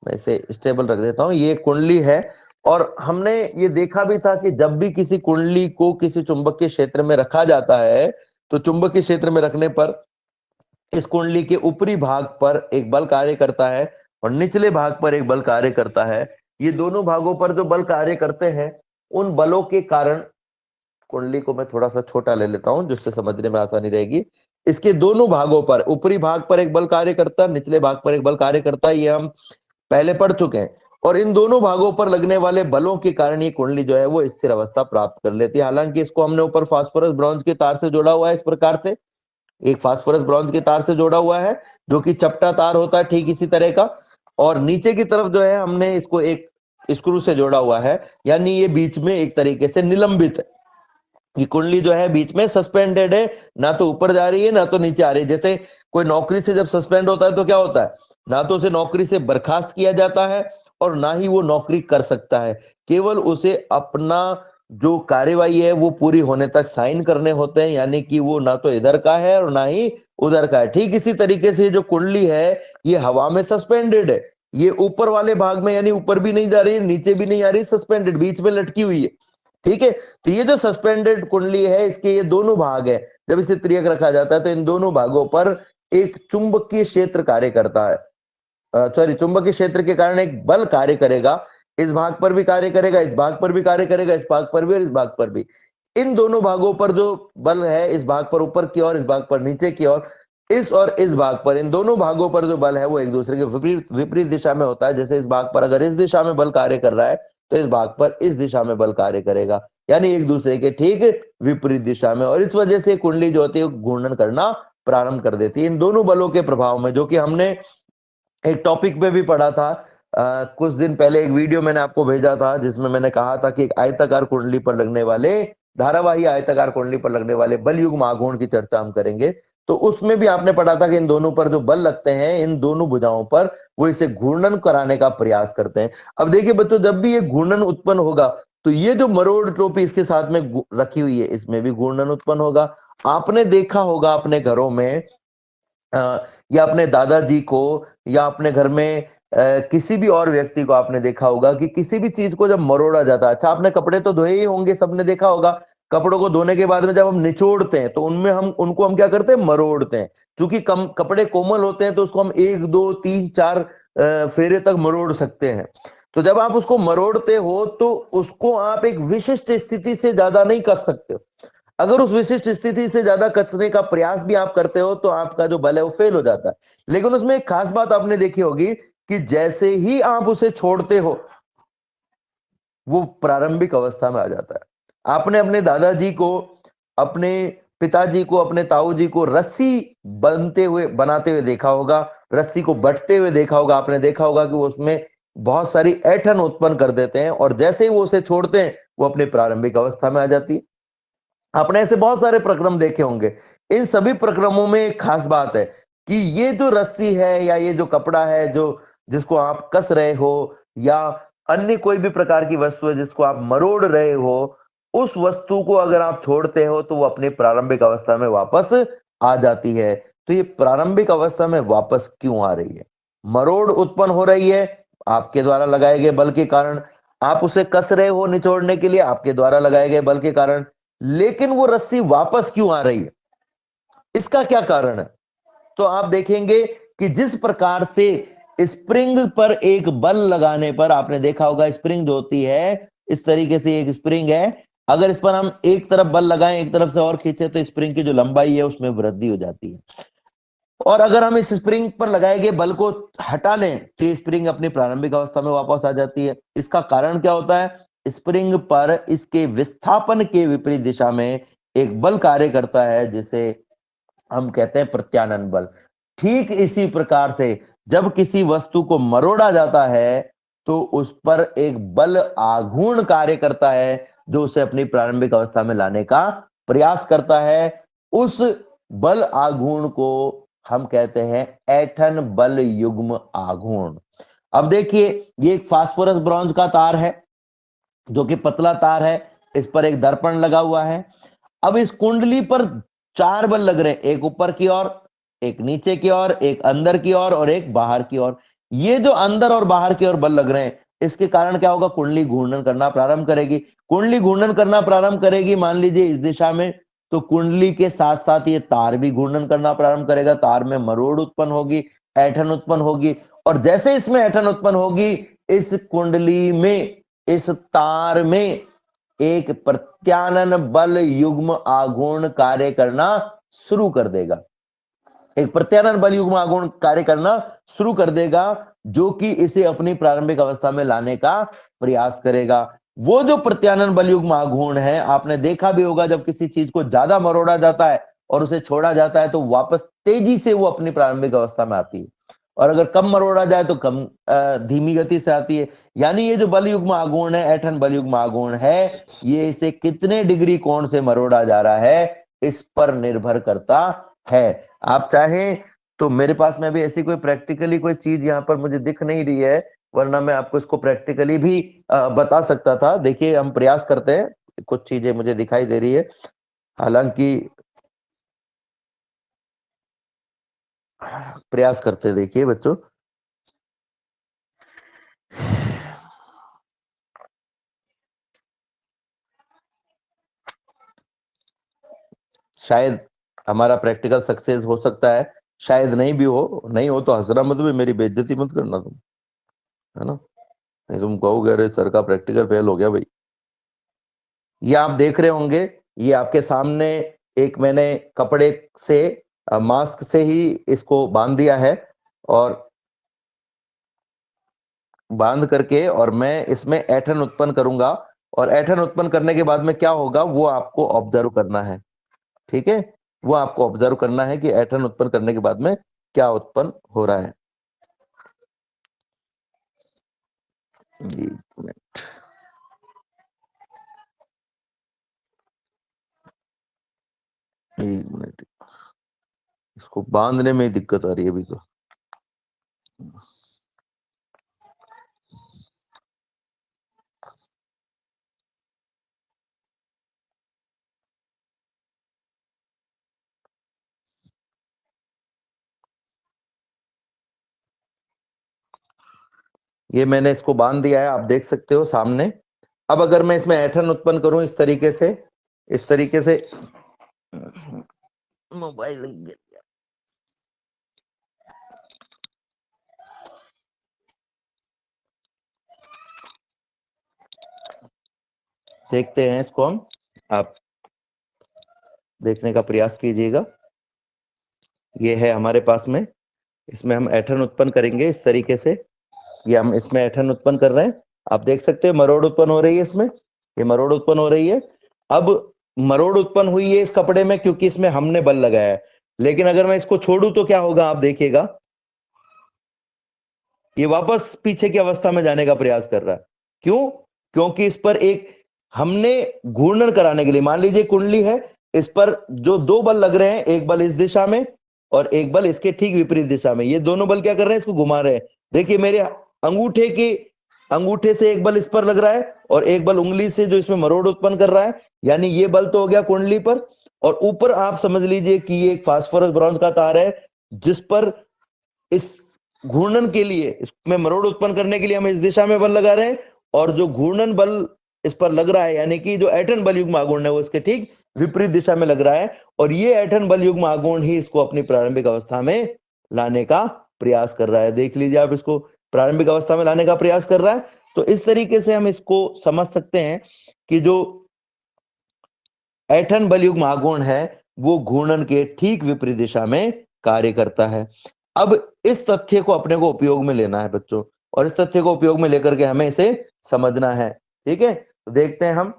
मैं इसे स्टेबल रख देता हूं। ये कुंडली है और हमने ये देखा भी था कि जब भी किसी कुंडली को किसी चुंबकीय क्षेत्र में रखा जाता है तो चुंबकीय क्षेत्र में रखने पर इस कुंडली के ऊपरी भाग पर एक बल कार्य करता है और निचले भाग पर एक बल कार्य करता है। ये दोनों भागों पर जो बल कार्य करते हैं उन बलों के कारण, कुंडली को मैं थोड़ा सा छोटा ले लेता हूं जिससे समझने में आसानी रहेगी। इसके दोनों भागों पर, ऊपरी भाग पर एक बल कार्य करता है, निचले भाग पर एक बल कार्य करता है, ये हम पहले पढ़ चुके हैं। और इन दोनों भागों पर लगने वाले बलों के कारण ये कुंडली जो है वो स्थिर अवस्था प्राप्त कर लेती है। हालांकि इसको हमने ऊपर फास्फोरस ब्रॉन्ज के तार से जोड़ा हुआ है, इस प्रकार से एक फास्फोरस ब्रॉन्ज के तार से जोड़ा हुआ है जो कि चपटा तार होता है ठीक इसी तरह का, और नीचे की तरफ जो है हमने इसको एक स्क्रू से जोड़ा हुआ है, यानी ये बीच में एक तरीके से निलंबित है। ये कुंडली जो है बीच में सस्पेंडेड है, ना तो ऊपर जा रही है ना तो नीचे आ रही है। जैसे कोई नौकरी से जब सस्पेंड होता है तो क्या होता है, ना तो उसे नौकरी से बर्खास्त किया जाता है और ना ही वो नौकरी कर सकता है। केवल उसे अपना जो कार्यवाही है वो पूरी होने तक साइन करने होते हैं, यानी कि वो ना तो इधर का है और ना ही उधर का है। ठीक इसी तरीके से जो कुंडली है ये हवा में सस्पेंडेड है, ये ऊपर वाले भाग में यानी ऊपर भी नहीं जा रही है नीचे भी नहीं आ रही, सस्पेंडेड बीच में लटकी हुई है। ठीक है, तो ये जो सस्पेंडेड कुंडली है इसके ये दोनों भाग है, जब इसे त्रियक रखा जाता है तो इन दोनों भागों पर एक चुंबकीय क्षेत्र कार्य करता है, सॉरी चुंबकीय क्षेत्र के कारण एक बल कार्य करेगा। इस भाग पर भी कार्य करेगा, इस भाग पर भी कार्य करेगा, इस भाग पर भी और इस भाग पर भी। इन दोनों भागों पर जो बल है, इस भाग पर ऊपर की ओर, इस भाग पर नीचे की ओर, इस और इस भाग पर, इन दोनों भागों पर जो बल है वो एक दूसरे के विपरीत विपरीत दिशा में होता है। जैसे इस भाग पर अगर इस दिशा में बल कार्य कर रहा है तो इस भाग पर इस दिशा में बल कार्य करेगा, यानी एक दूसरे के ठीक विपरीत दिशा में। और इस वजह से कुंडली जो होती है घूर्णन करना प्रारंभ कर देती है इन दोनों बलों के प्रभाव में, जो कि हमने एक टॉपिक पे भी पढ़ा था। कुछ दिन पहले एक वीडियो मैंने आपको भेजा था जिसमें मैंने कहा था कि एक आयताकार कुंडली पर लगने वाले, धारावाही आयताकार कुंडली पर लगने वाले बल युग्म आघूर्ण की चर्चा हम करेंगे। तो उसमें भी आपने पढ़ा था कि इन दोनों पर जो बल लगते हैं, इन दोनों भुजाओं पर, वो इसे घूर्णन कराने का प्रयास करते हैं। अब देखिए बच्चों, जब भी ये घूर्णन उत्पन्न होगा तो ये जो मरोड़ टोपी इसके साथ में रखी हुई है, इसमें भी घूर्णन उत्पन्न होगा। आपने देखा होगा अपने घरों में या अपने दादाजी को या अपने घर में किसी भी और व्यक्ति को आपने देखा होगा कि किसी भी चीज को जब मरोड़ा जाता है, अच्छा आपने कपड़े तो धोए ही होंगे, सबने देखा होगा, कपड़ों को धोने के बाद में जब हम निचोड़ते हैं तो उनमें हम उनको हम क्या करते हैं, मरोड़ते हैं। क्योंकि कम कपड़े कोमल होते हैं तो उसको हम 1 2 3 4 फेरे तक मरोड़ सकते हैं। तो जब आप उसको मरोड़ते हो तो उसको आप एक विशिष्ट स्थिति से ज्यादा नहीं कर सकते। अगर उस विशिष्ट स्थिति से ज्यादा कसने का प्रयास भी आप करते हो तो आपका जो बल है वो फेल हो जाता है। लेकिन उसमें एक खास बात आपने देखी होगी कि जैसे ही आप उसे छोड़ते हो वो प्रारंभिक अवस्था में आ जाता है। आपने अपने दादाजी को, अपने पिताजी को, अपने ताऊ जी को रस्सी बनाते हुए देखा होगा, रस्सी को बंटते हुए देखा होगा। आपने देखा होगा कि वो उसमें बहुत सारी ऐंठन उत्पन्न कर देते हैं और जैसे ही वो उसे छोड़ते हैं वो अपनी प्रारंभिक अवस्था में आ जाती है। आपने ऐसे बहुत सारे प्रक्रम देखे होंगे। इन सभी प्रक्रमों में एक खास बात है कि ये जो रस्सी है या ये जो कपड़ा है जो जिसको आप कस रहे हो, या अन्य कोई भी प्रकार की वस्तु है जिसको आप मरोड़ रहे हो, उस वस्तु को अगर आप छोड़ते हो तो वो अपनी प्रारंभिक अवस्था में वापस आ जाती है। तो ये प्रारंभिक अवस्था में वापस क्यों आ रही है? मरोड़ उत्पन्न हो रही है आपके द्वारा लगाए गए बल के कारण, आप उसे कस रहे हो निचोड़ने के लिए आपके द्वारा लगाए गए बल के कारण, लेकिन वो रस्सी वापस क्यों आ रही है, इसका क्या कारण है? तो आप देखेंगे कि जिस प्रकार से स्प्रिंग पर एक बल लगाने पर, आपने देखा होगा स्प्रिंग जो होती है इस तरीके से एक स्प्रिंग है, अगर इस पर हम एक तरफ बल लगाएं एक तरफ से और खींचे तो स्प्रिंग की जो लंबाई है उसमें वृद्धि हो जाती है। और अगर हम इस स्प्रिंग पर लगाए गए बल को हटा लें तो ये स्प्रिंग अपनी प्रारंभिक अवस्था में वापस आ जाती है। इसका कारण क्या होता है? स्प्रिंग पर इसके विस्थापन के विपरीत दिशा में एक बल कार्य करता है जिसे हम कहते हैं प्रत्यानयन बल। ठीक इसी प्रकार से जब किसी वस्तु को मरोड़ा जाता है तो उस पर एक बल आघूर्ण कार्य करता है जो उसे अपनी प्रारंभिक अवस्था में लाने का प्रयास करता है। उस बल आघूर्ण को हम कहते हैं ऐंठन बल युग्म आघूर्ण। अब देखिए, ये एक फास्फोरस ब्रॉन्ज का तार है जो कि पतला तार है, इस पर एक दर्पण लगा हुआ है। अब इस कुंडली पर 4 बल लग रहे हैं, एक ऊपर की ओर, एक नीचे की ओर, एक अंदर की ओर और एक बाहर की ओर। ये जो अंदर और बाहर की ओर बल लग रहे हैं इसके कारण क्या होगा? कुंडली घूर्णन करना प्रारंभ करेगी। कुंडली घूर्णन करना प्रारंभ करेगी, मान लीजिए इस दिशा में, तो कुंडली के साथ साथ ये तार भी घूर्णन करना प्रारंभ करेगा। तार में मरोड़ उत्पन्न होगी, ऐंठन उत्पन्न होगी, और जैसे इसमें ऐंठन उत्पन्न होगी इस कुंडली में, इस तार में एक प्रत्यानयन बल युग्म आघूर्ण कार्य करना शुरू कर देगा। एक प्रत्यानयन बल युग्म आघूर्ण कार्य करना शुरू कर देगा जो कि इसे अपनी प्रारंभिक अवस्था में लाने का प्रयास करेगा। वो जो प्रत्यानयन बल युग्म आघूर्ण है, आपने देखा भी होगा जब किसी चीज को ज्यादा मरोड़ा जाता है और उसे छोड़ा जाता है तो वापस तेजी से वो अपनी प्रारंभिक अवस्था में आती है। और अगर कम मरोड़ा जाए तो कम धीमी गति से आती है। यानी ये जो बल युग्म आघूर्ण है, ऐंठन बल युग्म आघूर्ण है, ये इसे कितने डिग्री कोण से मरोड़ा जा रहा है इस पर निर्भर करता है। आप चाहें तो मेरे पास में भी ऐसी कोई प्रैक्टिकली कोई चीज यहाँ पर मुझे दिख नहीं रही है, वरना मैं आपको इसको प्रैक्टिकली भी बता सकता था। देखिए हम प्रयास करते हैं, कुछ चीजें मुझे दिखाई दे रही है, हालांकि प्रयास करते हैं। देखिए बच्चों, शायद हमारा प्रैक्टिकल सक्सेस हो सकता है, शायद नहीं भी हो। नहीं हो तो हंसना मत, भी मेरी बेइज्जती मत करना तुम, है ना, नहीं तुम कहोगे अरे सर का प्रैक्टिकल फेल हो गया भाई। ये आप देख रहे होंगे, ये आपके सामने एक मैंने कपड़े से मास्क से ही इसको बांध दिया है, और बांध करके और मैं इसमें ऐंठन उत्पन्न करूंगा, और ऐंठन उत्पन्न करने के बाद में क्या होगा वो आपको ऑब्जर्व करना है। ठीक है, वो आपको ऑब्जर्व करना है कि ऐंठन उत्पन्न करने के बाद में क्या उत्पन्न हो रहा है। एक मिनट, एक मिनट, इसको बांधने में ही दिक्कत आ रही है अभी तो। ये मैंने इसको बांध दिया है, आप देख सकते हो सामने। अब अगर मैं इसमें ऐंठन उत्पन्न करूं इस तरीके से, इस तरीके से, मोबाइल देखते हैं इसको हम, आप देखने का प्रयास कीजिएगा। ये है हमारे पास में, इसमें हम ऐंठन उत्पन्न करेंगे इस तरीके से। ये हम इसमें ऐंठन उत्पन्न कर रहे हैं, आप देख सकते हैं मरोड़ उत्पन्न हो रही है इसमें, ये मरोड़ उत्पन्न हो रही है। अब मरोड़ उत्पन्न हुई है इस कपड़े में क्योंकि इसमें हमने बल लगाया है, लेकिन अगर मैं इसको छोड़ू तो क्या होगा आप देखिएगा, ये वापस पीछे की अवस्था में जाने का प्रयास कर रहा है। क्यों? क्योंकि इस पर एक हमने घूर्णन कराने के लिए, मान लीजिए कुंडली है, इस पर जो दो बल लग रहे हैं, एक बल इस दिशा में और एक बल इसके ठीक विपरीत दिशा में, ये दोनों बल क्या कर रहे हैं, इसको घुमा रहे हैं। देखिए मेरे अंगूठे से एक बल इस पर लग रहा है और एक बल उंगली से जो इसमें मरोड़ उत्पन्न कर रहा है, यानी ये बल तो हो गया कुंडली पर। और ऊपर आप समझ लीजिए कि ये एक फास्फोरस ब्रॉन्ज का तार है, जिस पर इस घूर्णन के लिए, इसमें मरोड़ उत्पन्न करने के लिए हम इस दिशा में बल लगा रहे हैं, और जो घूर्णन बल इस पर लग रहा है, यानी कि जो ऐंठन बल युग्म आघूर्ण है, वो इसके ठीक विपरीत दिशा में लग रहा है। और ये ऐंठन बल युग्म आघूर्ण ही इसको अपनी प्रारंभिक अवस्था में लाने का प्रयास कर रहा है। देख लीजिए आप, इसको प्रारंभिक अवस्था में लाने का प्रयास कर रहा है। तो इस तरीके से हम इसको समझ सकते हैं कि जो ऐंठन बल युग्म आघूर्ण है वो घूर्णन के ठीक विपरीत दिशा में कार्य करता है। अब इस तथ्य को अपने को उपयोग में लेना है बच्चों, और इस तथ्य को उपयोग में लेकर के हमें इसे समझना है। ठीक है, तो देखते हैं हम,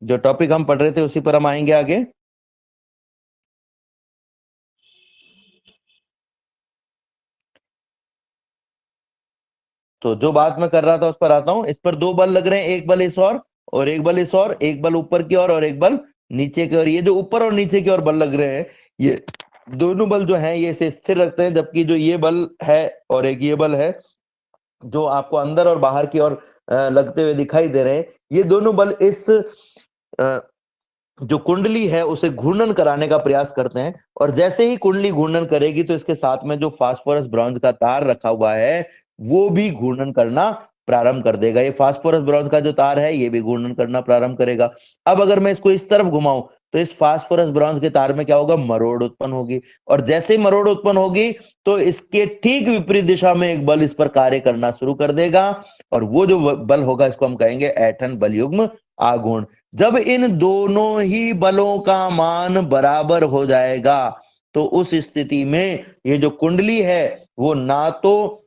जो टॉपिक हम पढ़ रहे थे उसी पर हम आएंगे आगे। तो जो बात मैं कर रहा था उस पर आता हूं। इस पर दो बल लग रहे हैं, एक बल इस और एक बल इस एक बल ऊपर की ओर और एक बल नीचे की ओर। ये जो ऊपर और नीचे की ओर बल लग रहे हैं, ये दोनों बल जो हैं ये इसे स्थिर रखते हैं, जबकि जो ये बल है और एक ये बल है जो आपको अंदर और बाहर की ओर लगते हुए दिखाई दे रहे हैं, ये दोनों बल इस जो कुंडली है उसे घूर्णन कराने का प्रयास करते हैं। और जैसे ही कुंडली घूर्णन करेगी तो इसके साथ में जो फास्फोरस ब्रॉन्ज का तार रखा हुआ है वो भी घूर्णन करना प्रारंभ कर देगा। ये फास्फोरस ब्रॉन्ज का जो तार है ये भी घूर्णन करना प्रारंभ करेगा। अब अगर मैं इसको इस तरफ घुमाऊं तो इस फास्फोरस ब्रॉन्ज के तार में क्या होगा, मरोड़ उत्पन्न होगी। और जैसे ही मरोड़ उत्पन्न होगी तो इसके ठीक विपरीत दिशा में एक बल इस पर कार्य करना शुरू कर देगा, और वो जो बल होगा इसको हम कहेंगे ऐंठन बल युग्म आघूर्ण। जब इन दोनों ही बलों का मान बराबर हो जाएगा तो उस स्थिति में ये जो कुंडली है वो ना तो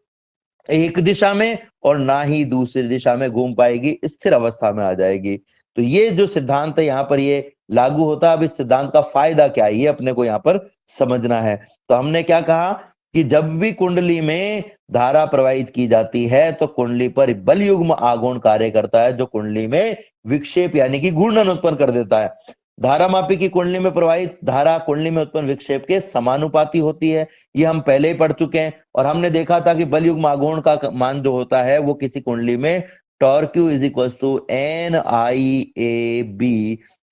एक दिशा में और ना ही दूसरी दिशा में घूम पाएगी, स्थिर अवस्था में आ जाएगी। तो ये जो सिद्धांत है यहाँ पर ये लागू होता है। अब इस सिद्धांत का फायदा क्या है ये अपने को यहाँ पर समझना है। तो हमने क्या कहा कि जब भी कुंडली में धारा प्रवाहित की जाती है तो कुंडली पर बल युग्म आघूर्ण कार्य करता है, जो कुंडली में विक्षेप यानी कि घूर्णन उत्पन्न कर देता है। धारामापी की कुंडली में प्रवाहित धारा कुंडली में उत्पन्न विक्षेप के समानुपाती होती है, ये हम पहले ही पढ़ चुके हैं। और हमने देखा था कि बल युग्म आघूर्ण का मान जो होता है वो किसी कुंडली में torque Q is equal to NIAB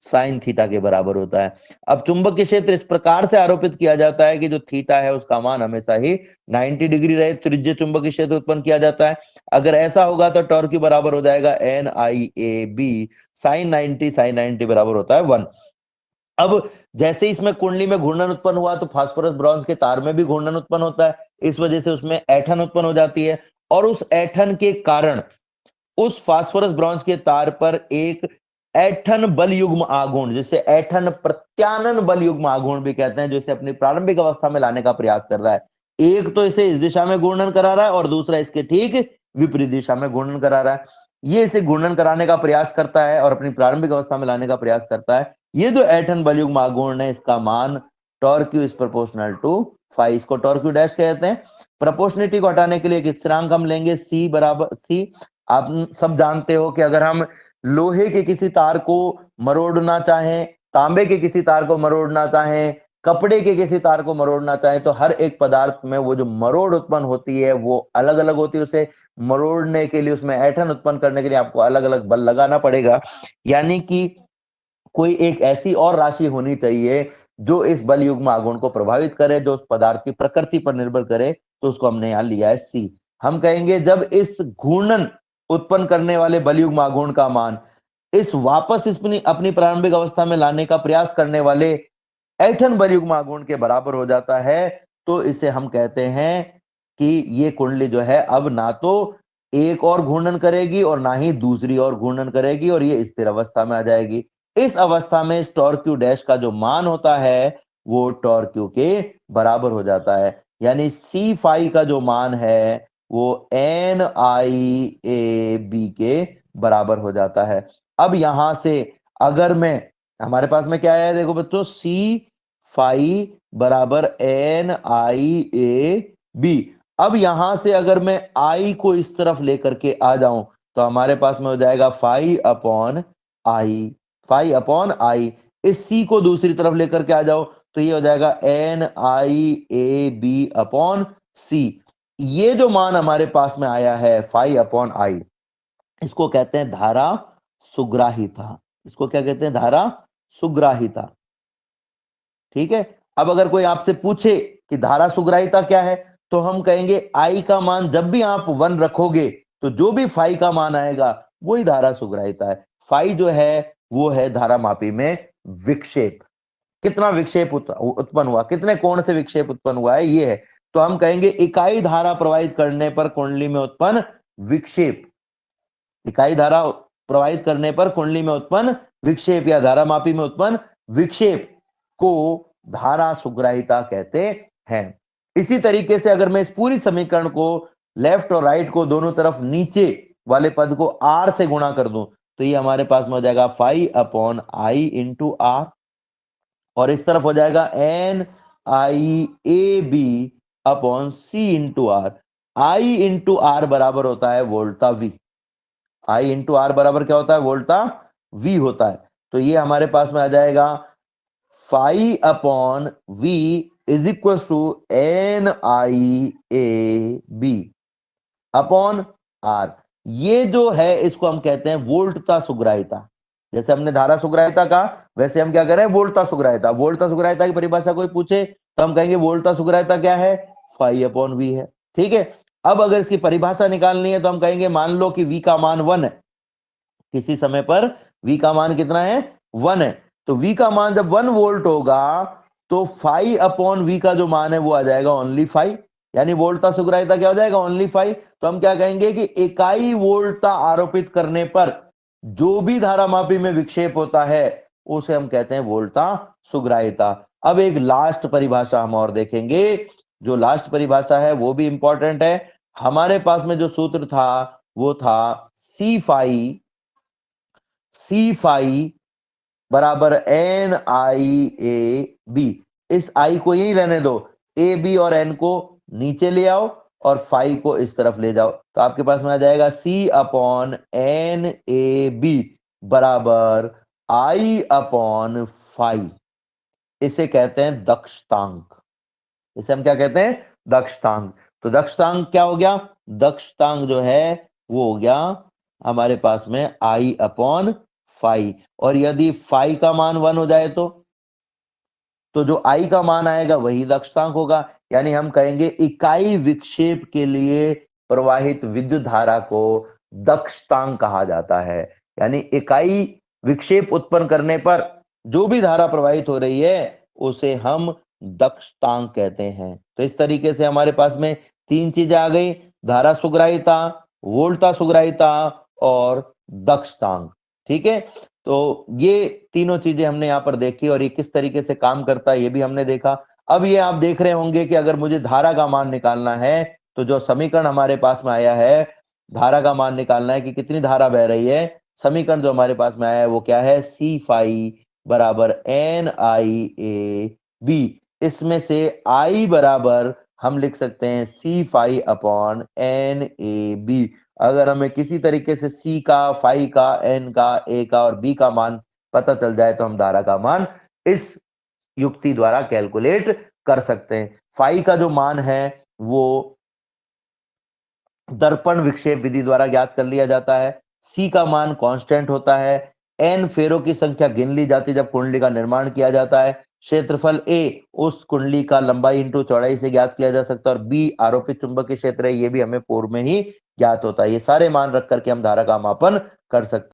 sine theta के बराबर होता है। अब चुंबकीय क्षेत्र इस प्रकार से आरोपित किया जाता है कि जो थीटा है उसका मान हमेशा ही 90 डिग्री रहे, त्रिज्य चुंबकीय क्षेत्र उत्पन्न किया जाता है। अगर ऐसा होगा तो टॉर्क Q बराबर हो जाएगा NIAB साइन 90 बराबर होता है 1। अब जैसे इसमें कुंडली में घूर्णन उत्पन्न हुआ तो फास्फोरस ब्रॉन्ज के तार में भी घूर्णन उत्पन्न होता है, इस वजह से उसमें ऐठन उत्पन्न हो जाती है और उस ऐठन के कारण उस फास्फोरस ब्रॉन्ज के तार पर एक ऐठन बल युग्म आघूर्ण, जिसे ऐठन प्रत्यानन बल युग्म आघूर्ण भी कहते हैं, जो इसे अपनी प्रारंभिक अवस्था में लाने का प्रयास कर रहा है। एक तो इसे इस दिशा में घूर्णन करा रहा है और दूसरा इसके ठीक विपरीत दिशा में घूर्णन करा रहा है। ये इसे घूर्णन कराने का प्रयास करता है और अपनी प्रारंभिक अवस्था में लाने का प्रयास करता है। ये जो ऐठन बल युग्म आघूर्ण है इसका मान torque Q is proportional to phi, इसको टॉर्क Q डैश कहते हैं। प्रोपोर्शनलिटी को हटाने के लिए एक स्थिरांक हम लेंगे C बराबर C। आप सब जानते हो कि अगर हम लोहे के किसी तार को मरोड़ना चाहें, तांबे के किसी तार को मरोड़ना चाहें, कपड़े के किसी तार को मरोड़ना चाहें, तो हर एक पदार्थ में वो जो मरोड़ उत्पन्न होती है वो अलग अलग होती है। उसे मरोड़ने के लिए, उसमें ऐठन उत्पन्न करने के लिए आपको अलग अलग बल लगाना पड़ेगा। यानी कि कोई एक ऐसी और राशि होनी चाहिए जो इस बल युग्म आघूर्ण को प्रभावित करे, जो उस पदार्थ की प्रकृति पर निर्भर करे, तो उसको हमने यहां लिया है C। हम कहेंगे जब इस घूर्णन उत्पन्न करने वाले बल युग्म आघूर्ण का मान इस वापस अपनी प्रारंभिक अवस्था में लाने का प्रयास करने वाले ऐठन बल युग्म आघूर्ण के बराबर हो जाता है, तो इसे हम कहते हैं कि ये कुंडली जो है अब ना तो एक और घूर्णन करेगी और ना ही दूसरी और घूर्णन करेगी और ये स्थिर अवस्था में आ जाएगी। इस अवस्था में इस टॉर्क Q डैश का जो मान होता है वो टॉर्क Q के बराबर हो जाता है। यानी C फाई का जो मान है वो NIAB के बराबर हो जाता है। अब यहां से अगर मैं, हमारे पास में क्या है देखो बच्चों, C फाई बराबर NIAB। अब यहां से अगर मैं I को इस तरफ लेकर के आ जाऊं तो हमारे पास में हो जाएगा phi upon I, phi upon I. इस C को दूसरी तरफ लेकर के आ जाओ तो ये हो जाएगा NIAB अपॉन C। ये जो मान हमारे पास में आया है फाई अपॉन आई, इसको कहते हैं धारा सुग्राहिता। इसको क्या कहते हैं? धारा सुग्राहिता। ठीक है। अब अगर कोई आपसे पूछे कि धारा सुग्राहिता क्या है, तो हम कहेंगे आई का मान जब भी आप 1 रखोगे तो जो भी फाई का मान आएगा वही धारा सुग्राहिता है। फाई जो है वो है धारा मापी में विक्षेप, कितना विक्षेप उत्पन्न हुआ, कितने कोण से विक्षेप उत्पन्न हुआ है, ये है। तो हम कहेंगे इकाई धारा प्रवाहित करने पर कुंडली में उत्पन्न विक्षेप, इकाई धारा प्रवाहित करने पर कुंडली में उत्पन्न विक्षेप या धारा मापी में उत्पन्न विक्षेप को धारा सुग्राहिता कहते हैं। इसी तरीके से अगर मैं इस पूरी समीकरण को लेफ्ट और राइट को दोनों तरफ नीचे वाले पद को R से गुणा कर दूं तो ये हमारे पास में हो जाएगा phi upon I into R, और इस तरफ हो जाएगा NIAB upon C into R। I into R बराबर होता है वोल्टा V। I इंटू R बराबर क्या होता है? वोल्टा V होता है। तो ये हमारे पास में आ जाएगा phi upon V is equal to NIAB upon R। ये जो है इसको हम कहते हैं वोल्टता सुग्राहिता। जैसे हमने धारा सुग्राहिता कहा वैसे हम क्या करें? वोल्टता सुग्राहिता। वोल्टता सुग्राहिता की परिभाषा कोई पूछे तो हम कहेंगे वोल्टता सुग्राहिता क्या है? फाई अपॉन V है। ठीक है। अब अगर इसकी परिभाषा निकालनी है तो हम कहेंगे मान लो कि V का मान 1 है, किसी समय पर V का मान कितना है? 1 है। तो V का मान जब 1 वोल्ट होगा तो फाई अपॉन V का जो मान है वो आ जाएगा ओनली फाई, यानी वोल्टता सुग्राहिता क्या हो जाएगा? Only phi. तो हम क्या कहेंगे कि इकाई वोल्टता आरोपित करने पर जो भी धारामापी में विक्षेप होता है उसे हम कहते हैं वोल्टता सुग्राहिता। अब एक लास्ट परिभाषा हम और देखेंगे, जो लास्ट परिभाषा है वो भी इंपॉर्टेंट है। हमारे पास में जो सूत्र था वो था C फाई बराबर एन आई ए बी। इस आई को यही रहने दो, ए बी और एन को नीचे ले आओ और फाई को इस तरफ ले जाओ, तो आपके पास में आ जाएगा सी अपॉन एन ए बी बराबर आई अपॉन फाई। इसे कहते हैं दक्षतांक। इसे हम क्या कहते हैं? दक्षतांक। तो दक्षतांक क्या हो गया? दक्षतांक जो है वो हो गया हमारे पास में आई अपॉन फाई। और यदि फाई का मान 1 हो जाए तो जो आई का मान आएगा वही दक्षतांक होगा। यानी हम कहेंगे इकाई विक्षेप के लिए प्रवाहित विद्युत धारा को दक्षतांक कहा जाता है। यानी इकाई विक्षेप उत्पन्न करने पर जो भी धारा प्रवाहित हो रही है उसे हम दक्षतांक कहते हैं। तो इस तरीके से हमारे पास में 3 चीजें आ गई, धारा सुग्राहिता, वोल्टा सुग्राहिता और दक्षतांक। ठीक है, तो ये तीनों चीजें हमने यहाँ पर देखी और ये किस तरीके से काम करता है ये भी हमने देखा। अब ये आप देख रहे होंगे कि अगर मुझे धारा का मान निकालना है तो जो समीकरण हमारे पास में आया है, धारा का मान निकालना है कि कितनी धारा बह रही है, समीकरण जो हमारे पास में आया है वो क्या है? सी फाई बराबर एन आई ए बी। इसमें से आई बराबर हम लिख सकते हैं C phi upon N A B. अगर हमें किसी तरीके से सी का, फाई का, एन का, ए का और बी का मान पता चल जाए तो हम धारा का मान इस युक्ति द्वारा कैलकुलेट कर सकते हैं। फाई का जो मान है वो दर्पण विक्षेप विधि द्वारा ज्ञात कर लिया जाता है। सी का मान कांस्टेंट होता है। एन फेरों की संख्या गिन ली जाती है जब कुंडली का निर्माण किया जाता है। क्षेत्रफल ए उस कुंडली का लंबाई इंटू चौड़ाई से ज्ञात किया जा सकता है। और बी आरोपित चुंबकीय क्षेत्र है, ये भी हमें पूर्व में ही ज्ञात होता है। ये सारे मान रख करके हम धारा का मापन कर सकते हैं।